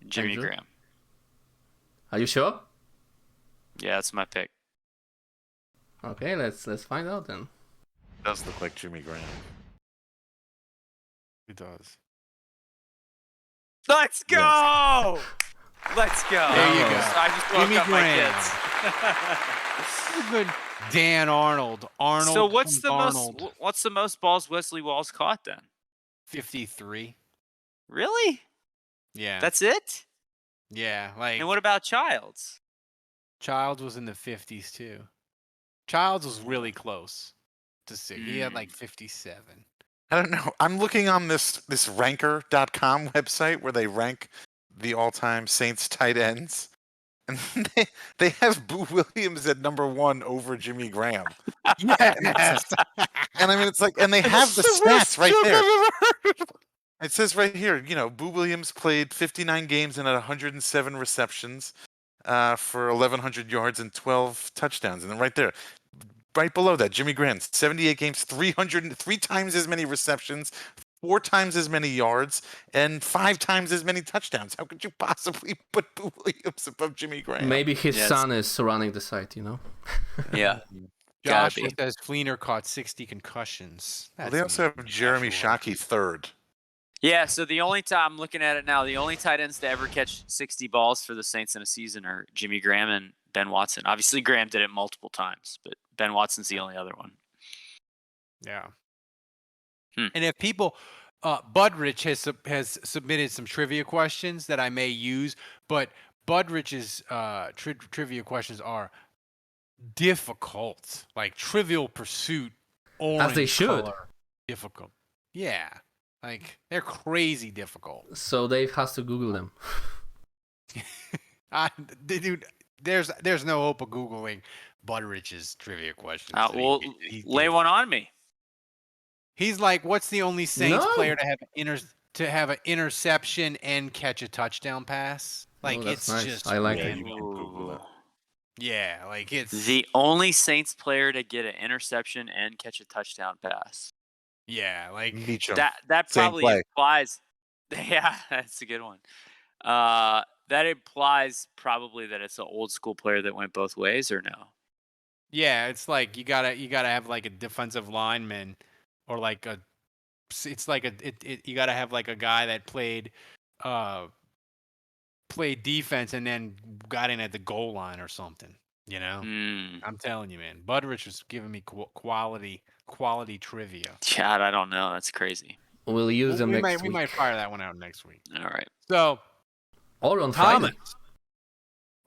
[SPEAKER 4] Jimmy
[SPEAKER 2] Andrew?
[SPEAKER 4] Graham.
[SPEAKER 2] Are you sure?
[SPEAKER 4] Yeah, that's my pick.
[SPEAKER 2] Okay, let's find out then.
[SPEAKER 5] Does look like Jimmy Graham.
[SPEAKER 1] He does.
[SPEAKER 4] Let's go! Let's go.
[SPEAKER 1] There you go.
[SPEAKER 4] I just woke
[SPEAKER 1] Jimmy
[SPEAKER 4] up
[SPEAKER 1] Graham.
[SPEAKER 4] my kids.
[SPEAKER 1] Good Dan Arnold.
[SPEAKER 4] So what's the most balls Wesley Walls caught then?
[SPEAKER 1] 53.
[SPEAKER 4] Really?
[SPEAKER 1] Yeah.
[SPEAKER 4] That's it?
[SPEAKER 1] Yeah, like
[SPEAKER 4] And what about Childs?
[SPEAKER 1] Childs was in the 50s too. Childs was really close to 60. He had like 57.
[SPEAKER 5] I don't know. I'm looking on this ranker.com website where they rank the all-time Saints tight ends. And they have Boo Williams at number 1 over Jimmy Graham.
[SPEAKER 1] Yes.
[SPEAKER 5] And I mean, it's like, and they have the stats right there. It says right here, Boo Williams played 59 games and had 107 receptions for 1,100 yards and 12 touchdowns. And then right there, right below that, Jimmy Graham, 78 games, 3 times as many receptions, 4 times as many yards, and 5 times as many touchdowns. How could you possibly put Boo Williams above Jimmy Graham?
[SPEAKER 2] Maybe his son is running the site,
[SPEAKER 4] Yeah.
[SPEAKER 1] Josh says Fleener caught 60 concussions.
[SPEAKER 5] Well, they also have Jeremy Shockey third.
[SPEAKER 4] Yeah, so the only time I'm looking at it now, the only tight ends to ever catch 60 balls for the Saints in a season are Jimmy Graham and Ben Watson. Obviously, Graham did it multiple times, but Ben Watson's the only other one.
[SPEAKER 1] Yeah. And if people, Budrich has submitted some trivia questions that I may use, but Budrich's trivia questions are difficult, like Trivial Pursuit, orange
[SPEAKER 2] as they should.
[SPEAKER 1] Color, difficult. Yeah, like they're crazy difficult.
[SPEAKER 2] So Dave has to Google them.
[SPEAKER 1] Dude, there's no hope of Googling Budrich's trivia questions.
[SPEAKER 4] Well, lay one on me.
[SPEAKER 1] He's like, what's the only Saints player to have an interception and catch a touchdown pass? Like, it's
[SPEAKER 2] nice.
[SPEAKER 1] just
[SPEAKER 2] I like
[SPEAKER 1] it.
[SPEAKER 2] it.
[SPEAKER 1] Yeah, like it's
[SPEAKER 4] the only Saints player to get an interception and catch a touchdown pass.
[SPEAKER 1] Yeah, like
[SPEAKER 4] that probably implies. Yeah, that's a good one. That implies probably that it's an old school player that went both ways, or no?
[SPEAKER 1] Yeah, it's like you gotta have like a defensive lineman, or like you gotta have like a guy that played defense and then got in at the goal line or something. I'm telling you, man. Budrich was giving me quality trivia.
[SPEAKER 4] God, I don't know. That's crazy.
[SPEAKER 2] We'll use them next week.
[SPEAKER 1] We might fire that one out next week.
[SPEAKER 4] All right.
[SPEAKER 1] So,
[SPEAKER 2] or on
[SPEAKER 1] Thomas.
[SPEAKER 2] Friday.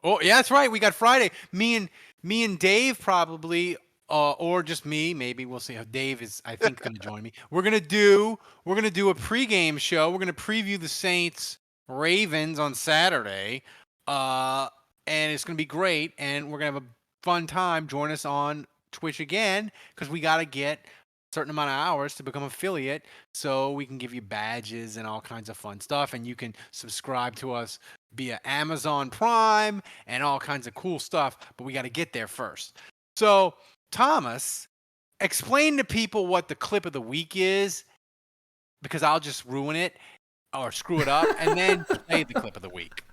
[SPEAKER 1] Oh, yeah, that's right. We got Friday. Me and Dave probably, or just me. Maybe we'll see. Dave is, I think, going to join me. We're gonna do a pregame show. We're gonna preview the Saints Ravens on Saturday, and it's gonna be great. And we're gonna have a fun time. Join us on Twitch again because we got to get a certain amount of hours to become affiliate, so we can give you badges and all kinds of fun stuff. And you can subscribe to us via Amazon Prime and all kinds of cool stuff. But we got to get there first. So, Thomas, explain to people what the clip of the week is, because I'll just ruin it or screw it up, and then play the clip of the week.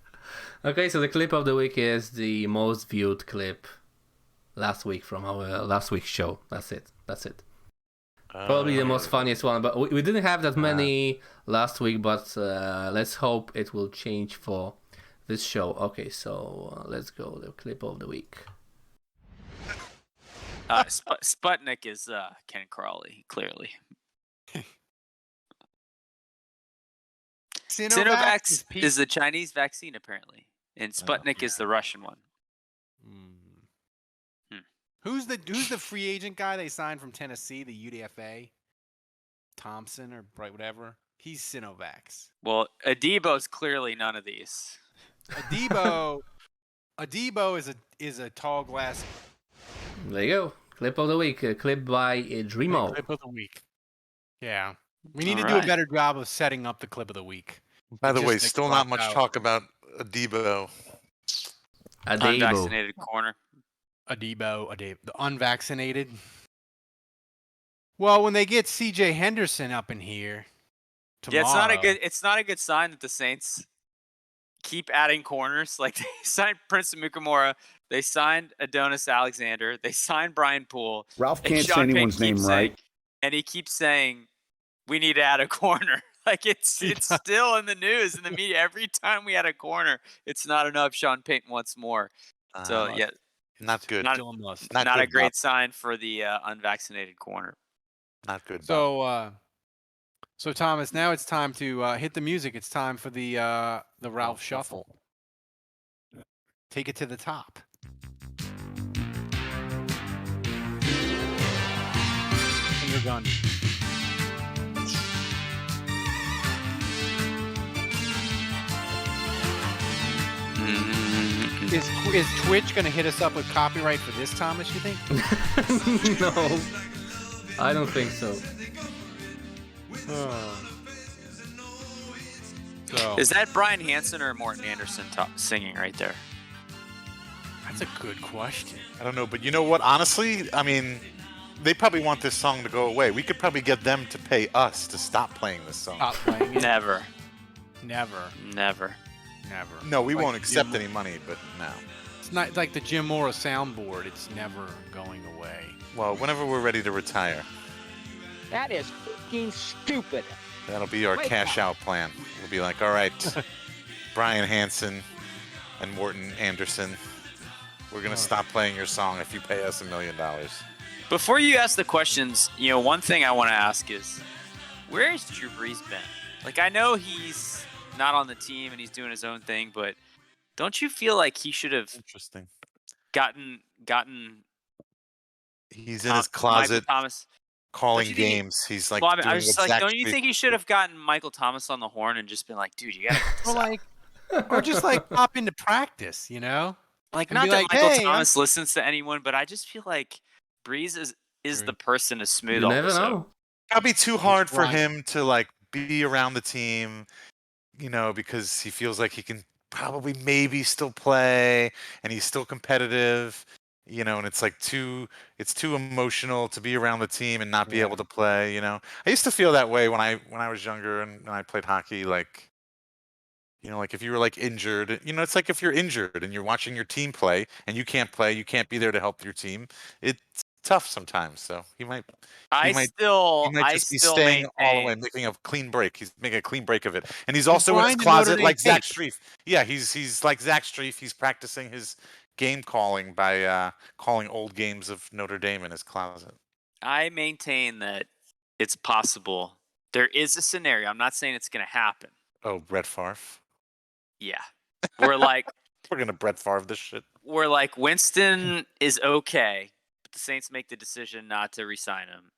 [SPEAKER 2] Okay, so the clip of the week is the most viewed clip last week from our last week's show. That's it. Probably the most funniest one, but we didn't have that many last week, but let's hope it will change for this show. Okay, so let's go. The clip of the week.
[SPEAKER 4] Sputnik is Ken Crawley, clearly. Sinovac is the Chinese vaccine, apparently, and Sputnik is the Russian one.
[SPEAKER 1] Who's the free agent guy they signed from Tennessee, the UDFA? Thompson or whatever. He's Sinovac.
[SPEAKER 4] Well, Adebo's clearly none of these.
[SPEAKER 1] Adebo is a tall glass.
[SPEAKER 2] There you go. Clip of the week. A clip by Dreamo.
[SPEAKER 1] Clip of the week. Yeah. We need to do a better job of setting up the clip of the week.
[SPEAKER 5] By the way, still not much talk about Adebo.
[SPEAKER 4] Unvaccinated corner.
[SPEAKER 1] Adebo, the unvaccinated. Well, when they get CJ Henderson up in here tomorrow.
[SPEAKER 4] Yeah, it's not a good sign that the Saints keep adding corners. Like, they signed Prince Mukamura, they signed Adonis Alexander, they signed Brian Poole.
[SPEAKER 15] Ralph can't say anyone's name right.
[SPEAKER 4] And he keeps saying, we need to add a corner. Like, it's still in the news, in the media. Every time we add a corner, it's not enough. Sean Payton wants more. So, yeah.
[SPEAKER 5] Not good.
[SPEAKER 4] Not
[SPEAKER 5] good,
[SPEAKER 4] a great sign for the unvaccinated corner.
[SPEAKER 5] Not good.
[SPEAKER 1] So Thomas, now it's time to hit the music. It's time for the Ralph Shuffle. Take it to the top. Finger gun. Is Twitch going to hit us up with copyright for this, Thomas, you think?
[SPEAKER 2] No, I don't think so.
[SPEAKER 4] Is that Brian Hansen or Morton Anderson singing right there?
[SPEAKER 1] That's a good question.
[SPEAKER 5] I don't know, but you know what? Honestly, I mean, they probably want this song to go away. We could probably get them to pay us to stop playing this song.
[SPEAKER 1] Stop playing it?
[SPEAKER 4] Never.
[SPEAKER 5] No, we won't accept any money, but no.
[SPEAKER 1] It's not like the Jim Mora soundboard. It's never going away.
[SPEAKER 5] Well, whenever we're ready to retire.
[SPEAKER 16] That is fucking stupid.
[SPEAKER 5] That'll be our cash out plan. We'll be like, all right, Brian Hansen and Morton Anderson, we're going to stop playing your song if you pay us $1 million.
[SPEAKER 4] Before you ask the questions, one thing I want to ask is, where has Drew Brees been? Like, I know he's not on the team and he's doing his own thing, but don't you feel like he should have gotten
[SPEAKER 5] He's in his closet calling games. He's like,
[SPEAKER 4] I was just like, don't you think he should have gotten Michael Thomas on the horn and just been like, dude, you gotta
[SPEAKER 1] or just like pop into practice,
[SPEAKER 4] Like, not that Michael Thomas listens to anyone, but I just feel like Brees is the person to smooth all this out.
[SPEAKER 5] That'd be too hard for him to like be around the team, because he feels like he can probably maybe still play and he's still competitive, and it's like too emotional to be around the team and not be able to play, I used to feel that way when I was younger and when I played hockey, like, like if you were like injured, it's like if you're injured and you're watching your team play and you can't play, you can't be there to help your team. It's tough sometimes. So he might just be staying all the way, making a clean break. He's making a clean break of it, and he's also in his closet like Zach Strief. Yeah, he's like Zach Strief. He's practicing his game calling by calling old games of Notre Dame in his closet.
[SPEAKER 4] I maintain that it's possible. There is a scenario. I'm not saying it's going to happen.
[SPEAKER 5] Oh, Brett Favre.
[SPEAKER 4] Yeah, we're like
[SPEAKER 5] we're gonna Brett Favre this shit.
[SPEAKER 4] We're like Winston is okay. The Saints make the decision not to re-sign him.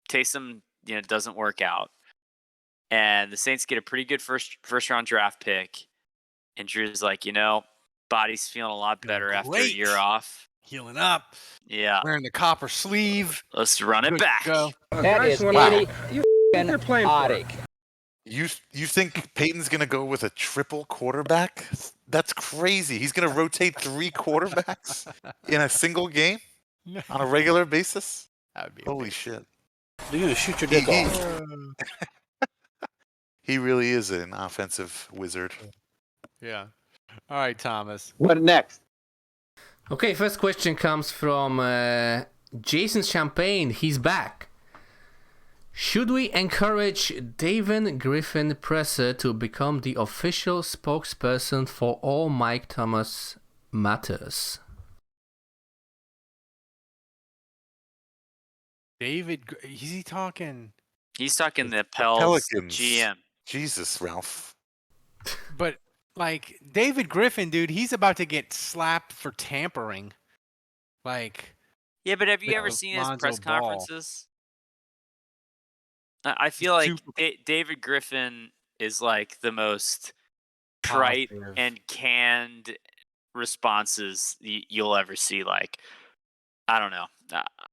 [SPEAKER 4] Taysom, doesn't work out, and the Saints get a pretty good first round draft pick. And Drew's like, body's feeling a lot better after a year off,
[SPEAKER 1] healing up.
[SPEAKER 4] Yeah,
[SPEAKER 1] wearing the copper sleeve.
[SPEAKER 4] Let's run it back.
[SPEAKER 16] That is you're playing idiotic.
[SPEAKER 5] You think Payton's gonna go with a triple quarterback? That's crazy. He's gonna rotate 3 quarterbacks in a single game on a regular basis.
[SPEAKER 1] That would be
[SPEAKER 5] holy shit.
[SPEAKER 6] You're gonna shoot your dick off.
[SPEAKER 5] He really is an offensive wizard.
[SPEAKER 1] Yeah. All right, Thomas.
[SPEAKER 16] What next?
[SPEAKER 2] Okay, first question comes from Jason Champagne. He's back. Should we encourage David Griffin Presser to become the official spokesperson for all Mike Thomas matters?
[SPEAKER 1] David, is he talking?
[SPEAKER 4] He's talking the Pels
[SPEAKER 5] Pelicans.
[SPEAKER 4] GM.
[SPEAKER 5] Jesus, Ralph.
[SPEAKER 1] But like David Griffin, dude, he's about to get slapped for tampering. Like,
[SPEAKER 4] yeah, but have you ever seen his press conferences? I feel like David Griffin is like the most trite and canned responses you'll ever see. Like, I don't know.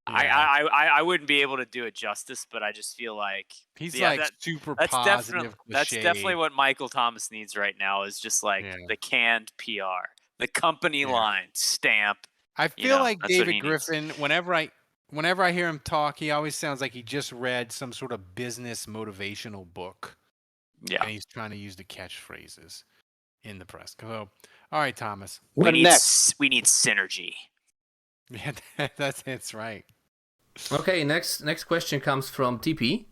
[SPEAKER 4] I wouldn't be able to do it justice, but I just feel like
[SPEAKER 1] he's super
[SPEAKER 4] that's
[SPEAKER 1] positive.
[SPEAKER 4] That's definitely what Michael Thomas needs right now is just like the canned PR, the company line stamp.
[SPEAKER 1] I feel like David Griffin, whenever I hear him talk, he always sounds like he just read some sort of business motivational book.
[SPEAKER 4] Yeah.
[SPEAKER 1] And he's trying to use the catchphrases in the press. So, all right, Thomas.
[SPEAKER 4] We need synergy.
[SPEAKER 1] Yeah, that's right.
[SPEAKER 2] Okay, next question comes from TP.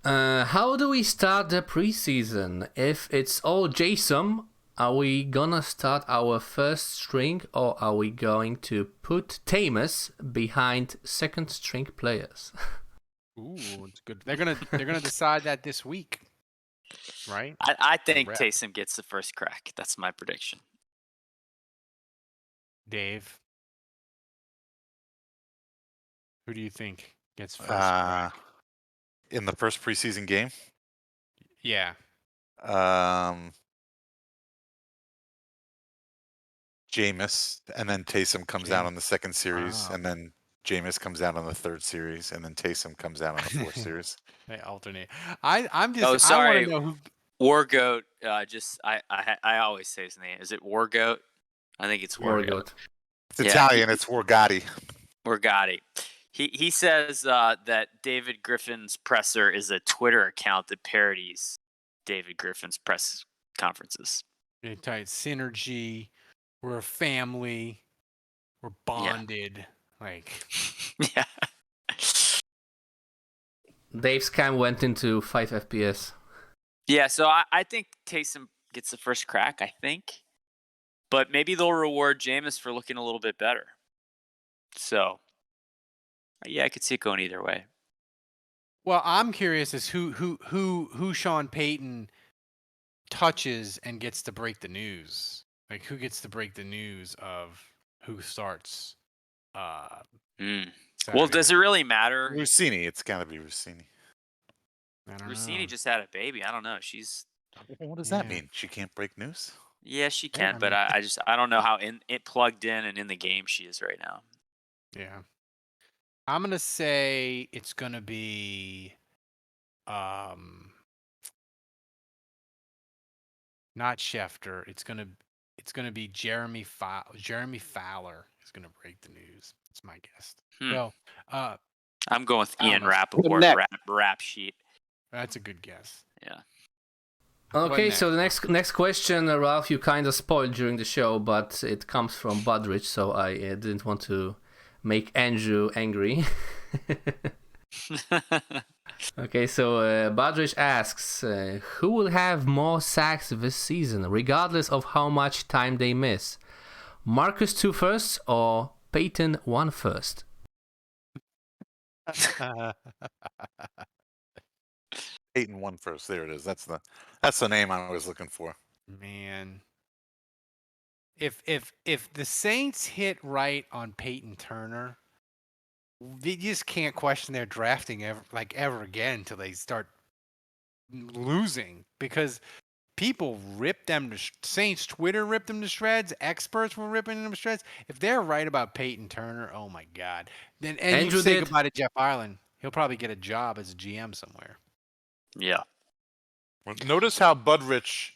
[SPEAKER 2] How do we start the preseason? If it's all Jason, are we gonna start our first string or are we going to put Thomas behind second string players?
[SPEAKER 1] Ooh, it's good. They're gonna decide that this week, right?
[SPEAKER 4] I think Taysom gets the first crack. That's my prediction.
[SPEAKER 1] Dave, who do you think gets first crack?
[SPEAKER 5] In the first preseason game?
[SPEAKER 1] Yeah.
[SPEAKER 5] Jameis, and then Taysom comes out on the second series, and then Jameis comes out on the third series, and then Taysom comes out on the fourth series.
[SPEAKER 1] They alternate. I'm just.
[SPEAKER 4] Oh, sorry.
[SPEAKER 1] I want to know who.
[SPEAKER 4] Wargoat. I always say his name. Is it Wargoat? I think it's Wargoat.
[SPEAKER 5] It's Italian. It's Wargotti.
[SPEAKER 4] Wargotti. He says that David Griffin's presser is a Twitter account that parodies David Griffin's press conferences.
[SPEAKER 1] Synergy. We're a family. We're bonded. Like.
[SPEAKER 4] Yeah.
[SPEAKER 2] Dave's cam went into 5 FPS.
[SPEAKER 4] Yeah, so I think Taysom gets the first crack, I think. But maybe they'll reward Jameis for looking a little bit better. So, yeah, I could see it going either way.
[SPEAKER 1] Well, I'm curious as who Sean Payton touches and gets to break the news. Like, who gets to break the news of who starts?
[SPEAKER 4] Well, does it really matter?
[SPEAKER 5] Rossini. It's got to be Rossini.
[SPEAKER 4] Rossini just had a baby. I don't know.
[SPEAKER 5] What does that mean? She can't break news?
[SPEAKER 4] Yeah, she can, but I don't know how it plugged in and in the game she is right now.
[SPEAKER 1] Yeah. I'm gonna say it's gonna be not Schefter. It's gonna be Jeremy Fowler. Jeremy Fowler is gonna break the news. That's my guess. Well,
[SPEAKER 4] I'm going with Ian Rappaport rap sheet.
[SPEAKER 1] That's a good guess.
[SPEAKER 4] Yeah.
[SPEAKER 2] Okay, so the next question, Ralph, you kind of spoiled during the show, but it comes from Budrich, so I didn't want to make Andrew angry. Okay, so Budrich asks, who will have more sacks this season, regardless of how much time they miss? Marcus 2 first or Payton 1 first?
[SPEAKER 5] Payton 1 first. There it is. That's the name I was looking for.
[SPEAKER 1] Man, if the Saints hit right on Payton Turner, you just can't question their drafting ever again until they start losing, because people rip them to Saints Twitter ripped them to shreds. Experts were ripping them to shreds. If they're right about Payton Turner, oh my God! Then Andrew, you say goodbye to Jeff Ireland. He'll probably get a job as a GM somewhere.
[SPEAKER 4] Yeah.
[SPEAKER 5] Notice how Budrich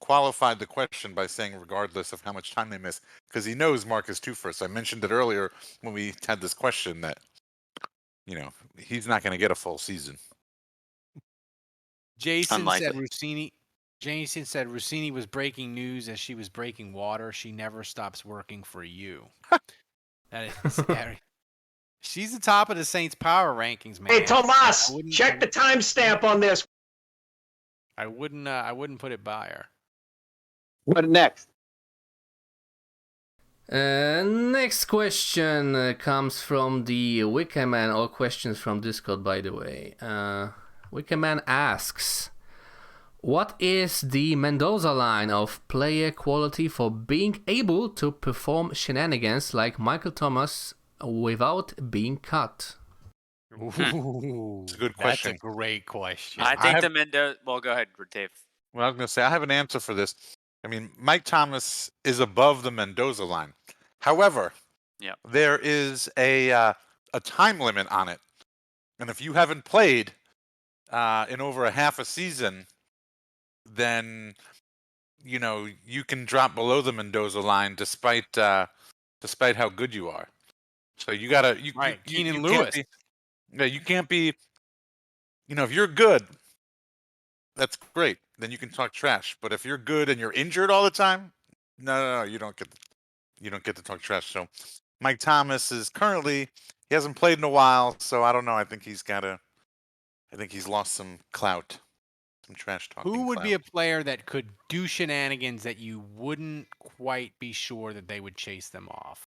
[SPEAKER 5] qualified the question by saying regardless of how much time they miss, because he knows Marcus 2 first. I mentioned it earlier when we had this question that, he's not going to get a full season.
[SPEAKER 1] Jason said Rossini was breaking news as she was breaking water. She never stops working for you. That is scary. She's the top of the Saints power rankings, man.
[SPEAKER 11] Hey, Tomas, check the timestamp on this.
[SPEAKER 1] I wouldn't put it by her.
[SPEAKER 16] What next?
[SPEAKER 2] Next question comes from the Wickerman. All questions from Discord, by the way. Wickerman asks, what is the Mendoza line of player quality for being able to perform shenanigans like Michael Thomas without being cut?
[SPEAKER 5] Ooh, it's a good question.
[SPEAKER 1] That's a great question.
[SPEAKER 4] I think the Mendoza. Well, go ahead, Dave.
[SPEAKER 5] Well, I was going to say I have an answer for this. I mean, Mike Thomas is above the Mendoza line. However, there is a time limit on it, and if you haven't played in over a half a season, then you can drop below the Mendoza line despite how good you are. So you gotta
[SPEAKER 1] Keenan Lewis.
[SPEAKER 5] You can't be. If you're good, that's great. Then you can talk trash. But if you're good and you're injured all the time, no, you don't get to talk trash. So Mike Thomas is currently, he hasn't played in a while, so I don't know. I think he's lost some clout, some trash talking.
[SPEAKER 1] Who would be a player that could do shenanigans that you wouldn't quite be sure that they would chase them off?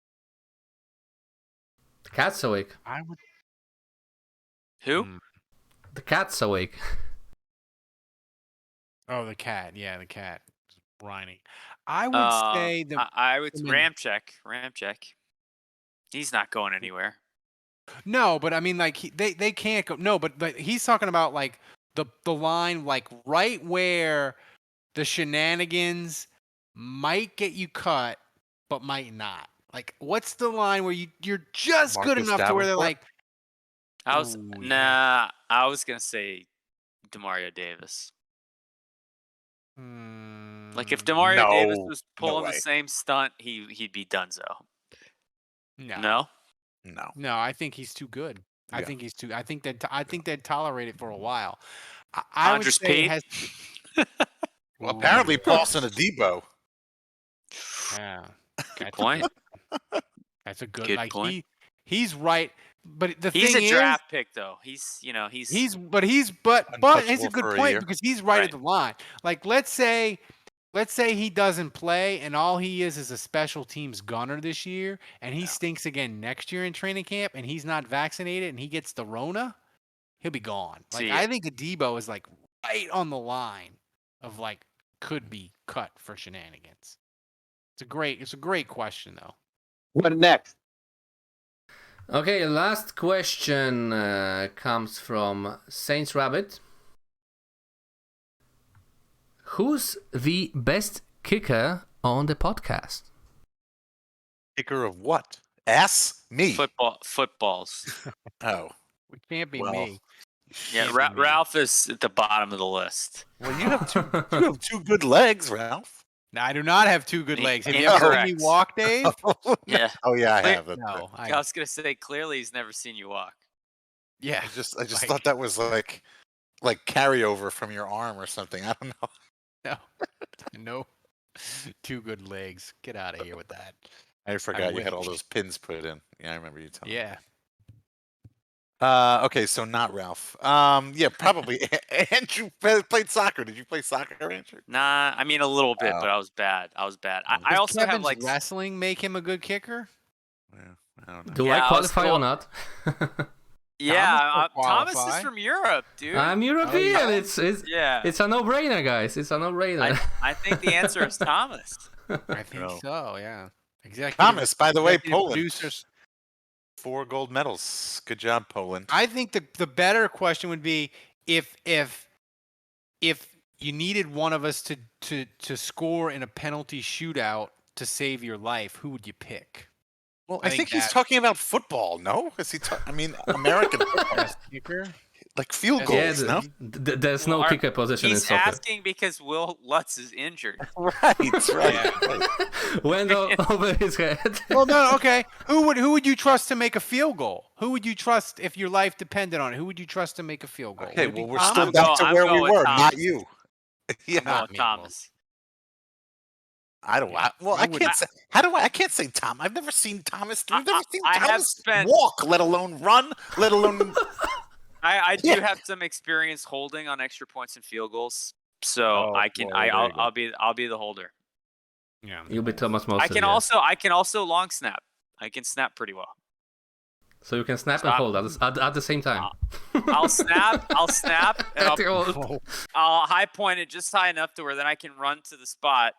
[SPEAKER 2] The cat's awake.
[SPEAKER 1] I would.
[SPEAKER 4] Who?
[SPEAKER 2] The cat's awake.
[SPEAKER 1] Oh, the cat. Yeah, the cat. Whining. I would say
[SPEAKER 4] I would Ramczyk. He's not going anywhere.
[SPEAKER 1] No, but I mean, like they can't go. No, but he's talking about like the line, like right where the shenanigans might get you cut, but might not. Like, what's the line where you're just good enough to where they're like?
[SPEAKER 4] I was gonna say Demario Davis. Like if Demario Davis was pulling the same stunt, he'd be donezo. No.
[SPEAKER 1] I think he's too good. I think he's too. I think they'd tolerate it for a while. I would say
[SPEAKER 5] well, apparently Paulson Adebo.
[SPEAKER 1] Yeah,
[SPEAKER 4] good point.
[SPEAKER 1] That's a good
[SPEAKER 4] point.
[SPEAKER 1] He's right, but the
[SPEAKER 4] he's
[SPEAKER 1] thing
[SPEAKER 4] a draft pick though. He's
[SPEAKER 1] he's a good point because he's right at the line. Like let's say he doesn't play and all he is a special teams gunner this year, and he stinks again next year in training camp, and he's not vaccinated and he gets the Rona, he'll be gone. Like I think Adebo is like right on the line of like could be cut for shenanigans. It's a great question though.
[SPEAKER 16] What next?
[SPEAKER 2] Okay, last question comes from Saints Rabbit. Who's the best kicker on the podcast?
[SPEAKER 5] Kicker of what? Ass? Me.
[SPEAKER 4] Footballs.
[SPEAKER 5] Oh.
[SPEAKER 1] It can't be me.
[SPEAKER 4] Yeah, Ralph is at the bottom of the list.
[SPEAKER 5] Well, you have two good legs, Ralph.
[SPEAKER 1] No, I do not have two good legs. Have you ever seen me walk, Dave?
[SPEAKER 4] Yeah.
[SPEAKER 5] Oh yeah, I have.
[SPEAKER 1] No,
[SPEAKER 4] I was gonna say clearly he's never seen you walk.
[SPEAKER 1] Yeah.
[SPEAKER 5] I just thought that was like carryover from your arm or something. I don't know.
[SPEAKER 1] No. Two good legs. Get out of here with that.
[SPEAKER 5] I forgot you had all those pins put in. Yeah, I remember you telling me.
[SPEAKER 1] Yeah.
[SPEAKER 5] Okay, so not Ralph. Yeah, probably. Andrew played soccer. Did you play soccer, Andrew?
[SPEAKER 4] Nah, I mean a little bit, but I was bad. I also
[SPEAKER 1] Kevin's
[SPEAKER 4] have like
[SPEAKER 1] wrestling make him a good kicker.
[SPEAKER 5] Yeah, I don't know.
[SPEAKER 2] Do I qualify or not?
[SPEAKER 4] Yeah, Thomas is from Europe, dude.
[SPEAKER 2] I'm European.
[SPEAKER 4] Oh, yeah.
[SPEAKER 2] It's a no-brainer, guys. It's a no-brainer.
[SPEAKER 4] I think the answer is Thomas.
[SPEAKER 1] I think so. Yeah. Exactly.
[SPEAKER 5] Thomas, by the way, Poland.
[SPEAKER 1] Producers.
[SPEAKER 5] 4 gold medals. Good job, Poland.
[SPEAKER 1] I think the better question would be if you needed one of us to score in a penalty shootout to save your life, who would you pick?
[SPEAKER 5] Well, I think he's talking about football. No, is he? I mean, American football.
[SPEAKER 1] Kicker?
[SPEAKER 5] Like field goals.
[SPEAKER 2] Yeah,
[SPEAKER 5] no,
[SPEAKER 2] there's no kicker position in
[SPEAKER 4] He's
[SPEAKER 2] soccer.
[SPEAKER 4] asking because Wil Lutz is injured.
[SPEAKER 5] Right.
[SPEAKER 2] Went over his head.
[SPEAKER 1] Well, no, okay. Who would you trust to make a field goal? Who would you trust if your life depended on it? Who would you trust to make a field goal?
[SPEAKER 5] Okay, well, we're still back to where we were, not you. Yeah,
[SPEAKER 4] not Thomas.
[SPEAKER 5] I don't. Well, I can't say. How do I? I can't say Tom. I've never seen Thomas. I've never seen Thomas walk, let alone run, let alone.
[SPEAKER 4] I do have some experience holding on extra points and field goals, so I can. I'll be the holder.
[SPEAKER 1] Yeah,
[SPEAKER 2] you'll be Thomas most.
[SPEAKER 4] I can also long snap. I can snap pretty well.
[SPEAKER 2] So you can snap and hold at the same time.
[SPEAKER 4] I'll snap, and I'll high point it just high enough to where then I can run to the spot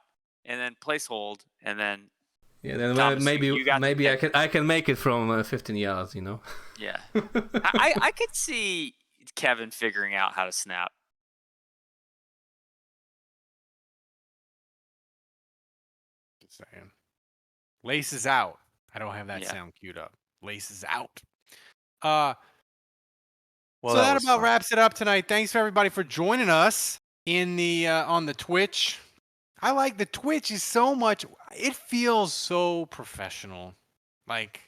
[SPEAKER 4] and then place hold, and then
[SPEAKER 2] then
[SPEAKER 4] Thomas,
[SPEAKER 2] maybe I can make it from 15 yards,
[SPEAKER 4] Yeah, I could see Kevin figuring out how to snap.
[SPEAKER 1] Just saying. Laces out. I don't have that sound queued up. Laces out. So that about wraps it up tonight. Thanks for everybody for joining us in the on the Twitch. I like the Twitch is so much. It feels so professional. Like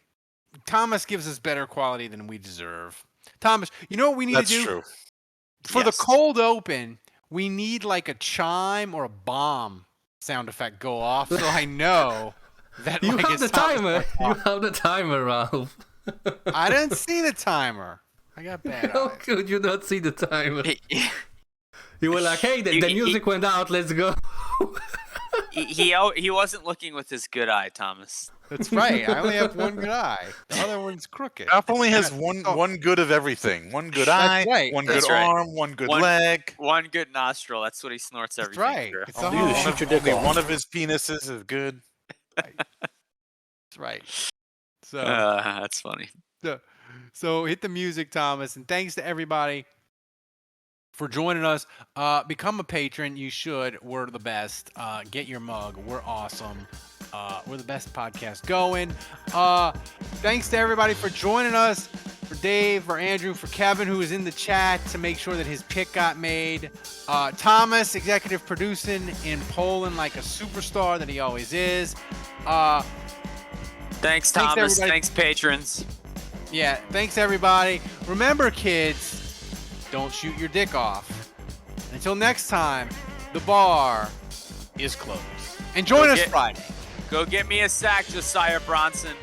[SPEAKER 1] Thomas gives us better quality than we deserve. Thomas, you know what we need to do?
[SPEAKER 5] That's true.
[SPEAKER 1] For the cold open, we need like a chime or a bomb sound effect go off, so I know that
[SPEAKER 2] you
[SPEAKER 1] like,
[SPEAKER 2] have the timer. You have the timer, Ralph.
[SPEAKER 1] I didn't see the timer. I got bad.
[SPEAKER 2] How could you not see the timer? You were like, "Hey, the music went out. Let's go."
[SPEAKER 4] He wasn't looking with his good eye, Thomas.
[SPEAKER 1] That's right. I only have one good eye. The other one's crooked.
[SPEAKER 5] Ralph only has one good of everything. One good eye, one good arm, one good leg,
[SPEAKER 4] one good nostril. That's what he snorts everything.
[SPEAKER 1] That's right.
[SPEAKER 5] It's shoot your dick off. One of his penises is good.
[SPEAKER 1] Right. That's right. So
[SPEAKER 4] that's funny.
[SPEAKER 1] So hit the music, Thomas, and thanks to everybody for joining us. Become a patron. You should. We're the best. Get your mug. We're awesome. We're the best podcast going. Thanks to everybody for joining us. For Dave, for Andrew, for Kevin, who was in the chat to make sure that his pick got made. Thomas, executive producing in Poland like a superstar that he always is.
[SPEAKER 4] Thanks, Thomas. Thanks, patrons.
[SPEAKER 1] Yeah, thanks, everybody. Remember, kids, don't shoot your dick off. Until next time, the bar is closed. And join us Friday.
[SPEAKER 4] Go get me a sack, Josiah Bronson.